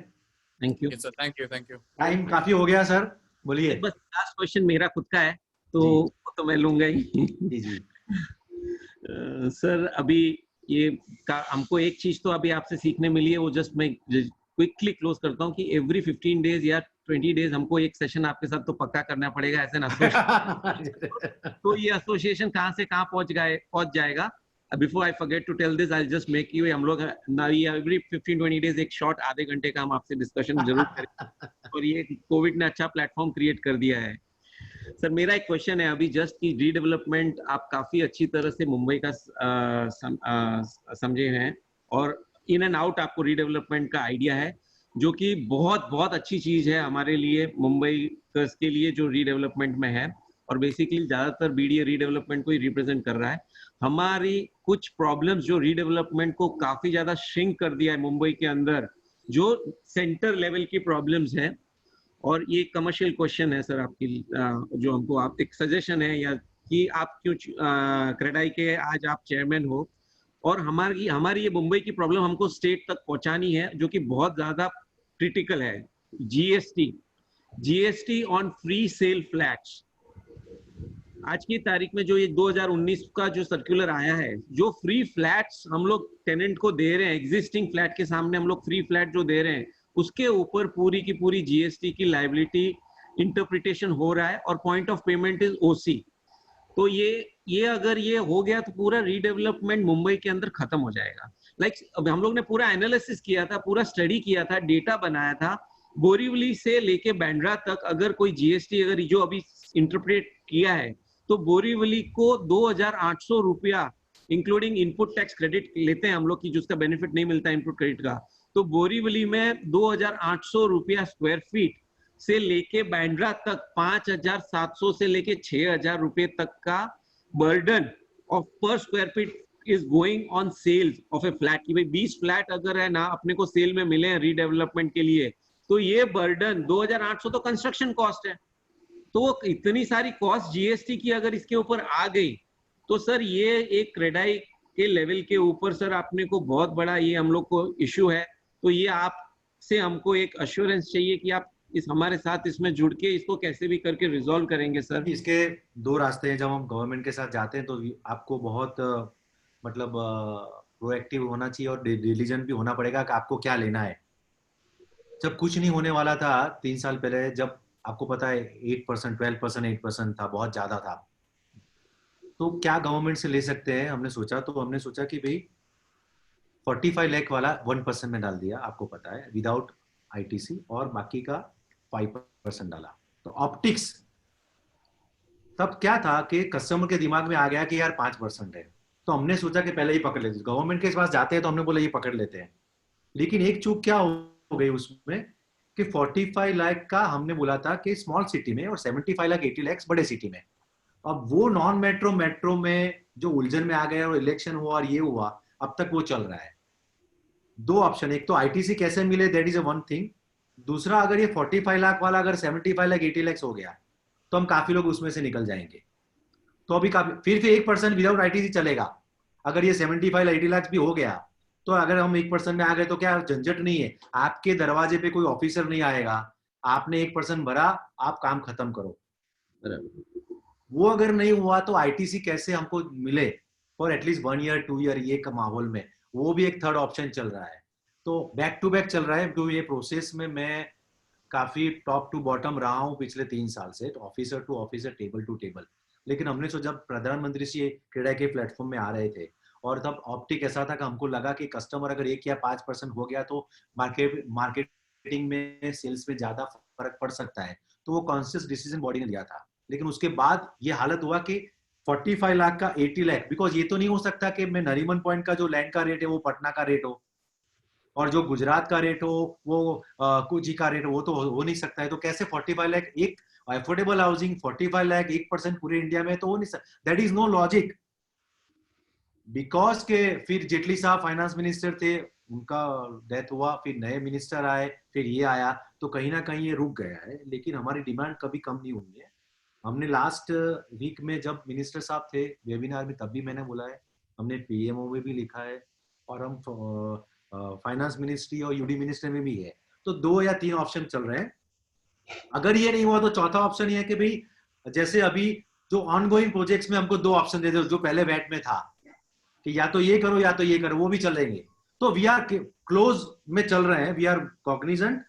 thank you sir, thank you. Time काफी हो गया सर, बोलिए। बस लास्ट क्वेश्चन मेरा खुद का है, तो मैं लूंगा ही। जी सर, अभी ये हमको एक चीज तो अभी आपसे सीखने मिली है, वो जस्ट मैं क्विकली क्लोज करता हूँ कि एवरी 15 डेज या 20 डेज हमको एक सेशन आपके साथ तो पक्का करना पड़ेगा एज एन एसोसिएशन। तो ये एसोसिएशन कहाँ से कहाँ पहुंच जाएगा। Before I forget to tell this, I just make you, हम लोग एवरी 15-20 डेज एक शॉर्ट आधे घंटे का हम आपसे डिस्कशन जरूर करें। और ये कोविड ने अच्छा प्लेटफॉर्म क्रिएट कर दिया है। सर, मेरा एक क्वेश्चन है अभी जस्ट की रीडेवलपमेंट आप काफी अच्छी तरह से मुंबई का समझे हैं, और इन एंड आउट आपको रीडेवलपमेंट का आइडिया है, जो कि बहुत बहुत अच्छी चीज है हमारे लिए, मुंबई के लिए जो रीडेवलपमेंट में है। और बेसिकली ज्यादातर बीडीए रीडेवलपमेंट को ही रिप्रेजेंट कर रहा है। हमारी कुछ प्रॉब्लम्स जो रीडेवलपमेंट को काफी ज्यादा श्रिंक कर दिया है मुंबई के अंदर, जो सेंटर लेवल की प्रॉब्लम्स हैं। और ये कमर्शियल क्वेश्चन है सर आपकी, जो हमको आप एक सजेशन है, या कि आप क्यों क्रेडाई के आज आप चेयरमैन हो, और हमारी ये मुंबई की प्रॉब्लम हमको स्टेट तक पहुंचानी है, जो कि बहुत ज्यादा क्रिटिकल है। GST on free sale flats, आज की तारीख में जो ये 2019 का जो सर्कुलर आया है, जो फ्री फ्लैट्स हम लोग टेनेंट को दे रहे हैं, एग्जिस्टिंग फ्लैट के सामने हम लोग फ्री फ्लैट जो दे रहे हैं, उसके ऊपर पूरी की पूरी जीएसटी की लायबिलिटी इंटरप्रिटेशन हो रहा है, और पॉइंट ऑफ पेमेंट इज ओसी। तो ये अगर ये हो गया तो पूरा रीडेवलपमेंट मुंबई के अंदर खत्म हो जाएगा। अब हम लोग ने पूरा एनालिसिस किया था, पूरा स्टडी किया था, डेटा बनाया था, बोरीवली से लेके बांद्रा तक अगर कोई जीएसटी अगर जो अभी इंटरप्रेट किया है, तो बोरीवली को 2800 रुपया इंक्लूडिंग इनपुट टैक्स क्रेडिट लेते हैं हम लोग की, जिसका बेनिफिट नहीं मिलता इनपुट क्रेडिट का। तो बोरीवली में 2800 रुपया स्क्वायर फीट से लेके बांद्रा तक 5700 से लेके 6000 रुपए तक का burden of per square feet is going on sales of a flat. कि भाई 20 फ्लैट अगर है ना अपने को सेल में मिले हैं रीडेवलपमेंट के लिए, तो ये बर्डन 2800 तो कंस्ट्रक्शन कॉस्ट है। तो इतनी सारी कॉस्ट जीएसटी की अगर इसके ऊपर आ गई, तो सर ये एक क्रेडाई के लेवल के ऊपर सर अपने को बहुत बड़ा ये हम लोग को इश्यू है। तो ये आपसे हमको एक अश्योरेंस चाहिए कि आप इस हमारे साथ इसमें जुड़ के इसको कैसे भी करके रिजॉल्व करेंगे सर? इसके दो रास्ते हैं। जब हम गवर्नमेंट के साथ जाते हैं तो आपको बहुत मतलब प्रोएक्टिव होना चाहिए और डिलीजेंट भी होना पड़ेगा कि आपको क्या लेना है। जब कुछ नहीं होने वाला था 3 साल पहले, जब आपको पता है 8%, 12%, 8% था, बहुत ज्यादा था, तो क्या गवर्नमेंट से ले सकते हैं हमने सोचा। तो हमने सोचा कि भाई 45 लाख वाला 1% में डाल दिया, आपको पता है, विदाउट आईटीसी, और बाकी का 5% डाला। तो ऑप्टिक्स तब क्या था कि कस्टमर के दिमाग में आ गया कि यार 5% है, तो हमने सोचा कि पहले ही पकड़ लेते। गवर्नमेंट के पास जाते हैं तो हमने बोला ये पकड़ लेते हैं। लेकिन एक चूक क्या हो गई उसमें कि 45 लाख का हमने बोला था कि स्मॉल सिटी में, और 75 लाख 80 लाख बड़े सिटी में। अब वो नॉन मेट्रो मेट्रो में जो उलझन में आ गए और इलेक्शन हुआ और ये हुआ, अब तक वो चल रहा है। दो ऑप्शन, एक तो आईटीसी कैसे मिले, that is a one thing. दूसरा, अगर ये 45 लाख वाला अगर 75 लाख 80 लाख हो गया तो हम काफी लोग उसमें से निकल जाएंगे। तो अभी काफी फिर 1% विदाउट आईटीसी चलेगा। अगर ये 75 लाख 80 लाख भी हो गया तो अगर हम 1% में आ गए तो क्या झंझट नहीं है, आपके दरवाजे पे कोई ऑफिसर नहीं आएगा, आपने 1% भरा, आप काम खत्म करो। वो अगर नहीं हुआ तो आईटीसी कैसे हमको मिले फॉर एटलीस्ट 1 ईयर 2 ईयर, ये का माहौल में, वो भी एक थर्ड ऑप्शन चल रहा है। तो बैक टू बैक चल रहा है। तो ये प्रोसेस में मैं काफी टॉप टू बॉटम रहा हूँ पिछले 3 साल से, तो officer to officer, table to table. लेकिन हमने सोचा, जब प्रधानमंत्री जी क्रीड़ा के प्लेटफॉर्म में आ रहे थे और तब ऑप्टिक ऐसा था कि हमको लगा कि कस्टमर अगर 1 या 5% हो गया तो मार्केटिंग में, सेल्स में ज्यादा फर्क पड़ सकता है। तो वो कॉन्शियस डिसीजन बॉडी ने लिया था। लेकिन उसके बाद ये हालत हुआ कि 45 लाख का 80 लाख, बिकॉज ये तो नहीं हो सकता कि मैं नरीमन पॉइंट का जो लैंड का रेट है वो पटना का रेट हो, और जो गुजरात का रेट हो वो कुची का रेट हो, वो तो हो नहीं सकता है। तो कैसे 45 लाख एक अफोर्डेबल हाउसिंग, 45 लाख 1% पूरे इंडिया में, तो हो नहीं सकता। That is no logic. Because के फिर जेटली साहब फाइनेंस मिनिस्टर थे, उनका डेथ हुआ, फिर नए मिनिस्टर आए, फिर ये आया, तो कहीं ना कहीं ये रुक गया है। लेकिन हमारी डिमांड कभी कम नहीं हुई है। हमने लास्ट वीक में जब मिनिस्टर साहब थे वेबिनार में, तब भी मैंने बोला है, हमने पीएमओ में भी लिखा है, और हम फाइनेंस मिनिस्ट्री और यूडी मिनिस्ट्री में भी है। तो 2 या 3 ऑप्शन चल रहे हैं। अगर ये नहीं हुआ तो चौथा ऑप्शन ये है कि भाई जैसे अभी जो ऑनगोइंग प्रोजेक्ट्स में हमको 2 ऑप्शन दे दो, जो पहले बैट में था कि या तो ये करो या तो ये करो, वो भी चलेंगे। तो वी आर क्लोज में चल रहे हैं, वी आर कॉग्निजेंट,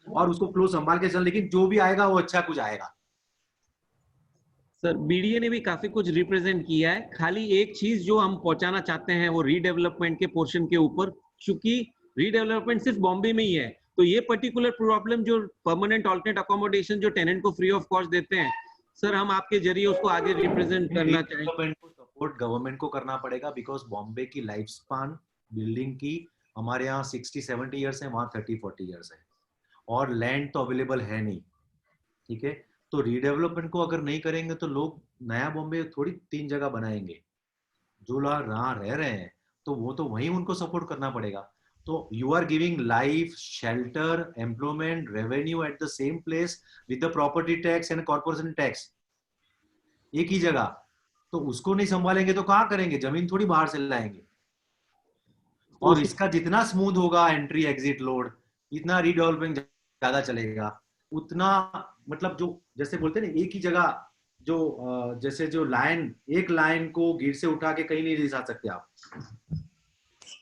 और उसको क्लोज संभाल के चल, लेकिन जो भी आएगा वो अच्छा कुछ आएगा। सर बीडीए ने भी काफी कुछ रिप्रेजेंट किया है। खाली एक चीज जो हम पहुंचाना चाहते हैं वो रीडेवलपमेंट के पोर्शन के ऊपर, क्योंकि रीडेवलपमेंट सिर्फ बॉम्बे में ही है। तो ये पर्टिकुलर प्रॉब्लम जो परमानेंट ऑल्टरनेट अकोमोडेशन जो टेनेंट को फ्री ऑफ कॉस्ट देते हैं, सर हम आपके जरिए उसको आगे रिप्रेजेंट करना चाहेंगे। सपोर्ट गवर्नमेंट को करना पड़ेगा, बिकॉज बॉम्बे की लाइफ स्पान बिल्डिंग की हमारे यहाँ 60-70 ईयर्स है, वहाँ 30-40 ईयर्स है, और लैंड तो अवेलेबल है नहीं। ठीक है, तो रीडेवलपमेंट को अगर नहीं करेंगे तो लोग नया बॉम्बे थोड़ी 3 जगह बनाएंगे। जो लोग यहाँ रह रहे हैं तो वो तो वहीं उनको सपोर्ट करना पड़ेगा। तो you are giving life, shelter, employment, revenue at the same place with the property tax and corporation tax एक ही जगह। तो उसको नहीं संभालेंगे तो कहाँ करेंगे, जमीन थोड़ी बाहर से लाएंगे। और इसका जितना स्मूथ होगा एंट्री एग्जिट लोड, इतना रीडेवलपमेंट ज्यादा चलेगा, उतना मतलब जो जैसे बोलते हैं ना एक ही जगह, जो जैसे जो लाइन, एक लाइन को गिर से उठा के कहीं नहीं ले जा सकते आप।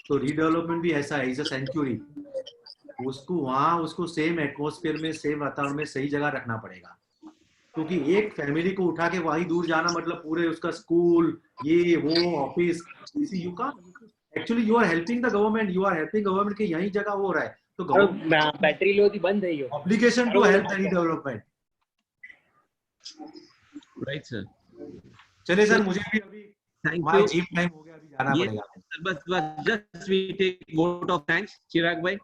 तो रीडेवलपमेंट भी ऐसा है, इज अ सेंचुरी। उसको वहां उसको सेम एटमॉस्फेयर में, सेम वातावरण में सही जगह रखना पड़ेगा। क्योंकि एक फैमिली को उठा के वहीं दूर जाना मतलब पूरे उसका स्कूल, ये वो ऑफिस, यू का actually you are helping the government, you are helping government कि यही जगह वो हो रहा है। तो बैटरी लो थी बंद है ये obligation to help the redevelopment. Right sir. चलिए सर, मुझे भी अभी हमारा जिम टाइम हो गया, अभी जाना पड़ेगा। बस just we take vote of thanks. Chirag भाई।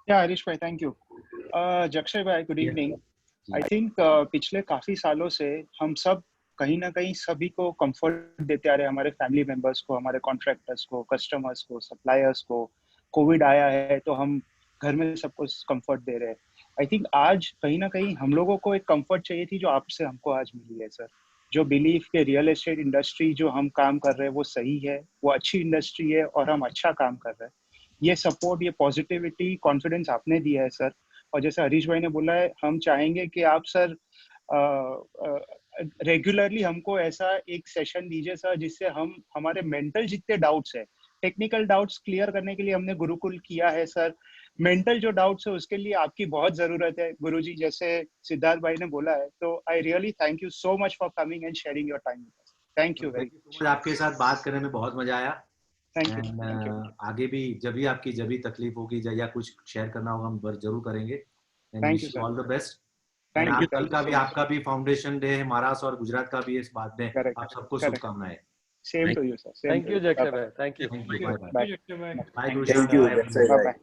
या हरीश भाई, थैंक यू। जक्षय भाई, गुड इवनिंग। आई थिंक पिछले काफी सालों से हम सब कहीं ना कहीं सभी को कंफर्ट देते आ रहे हैं, हमारे फैमिली मेंबर्स को, हमारे कॉन्ट्रैक्टर्स को, कस्टमर्स को, सप्लायर्स को। कोविड आया है तो हम घर में सबको कंफर्ट दे रहे हैं। आई थिंक आज कहीं ना कहीं हम लोगों को एक कंफर्ट चाहिए थी जो आपसे हमको आज मिली है सर। जो बिलीव के रियल एस्टेट इंडस्ट्री जो हम काम कर रहे हैं वो सही है, वो अच्छी इंडस्ट्री है और हम अच्छा काम कर रहे हैं। ये सपोर्ट, ये पॉजिटिविटी, कॉन्फिडेंस आपने दिया है सर, और जैसे हरीश भाई ने बोला है, हम चाहेंगे कि आप सर रेगुलरली हमको ऐसा एक सेशन दीजिए सर, जिससे हम हमारे मेंटल जितने डाउट्स है, टेक्निकल डाउट्स क्लियर करने के लिए हमने गुरुकुल किया है सर, मेंटल जो डाउट्स है उसके लिए आपकी बहुत जरूरत है गुरुजी, जैसे सिद्धार्थ भाई ने बोला है। तो I really thank you so much for coming and sharing your time with us. Thank you very much. आपके साथ बात करने में बहुत मजा आया। Thank you. आगे भी जब भी तकलीफ होगी या कुछ शेयर करना होगा हम जरूर करेंगे। Thank you sir, all the best. Thank you. कल का भी आपका भी फाउंडेशन डे है महाराष्ट्र और गुजरात का भी इस बात में। आप सबको शुभकामनाएं। Same to you sir. Thank you Jakshay भाई, thank you. Bye bye. Bye. Bye Guruji.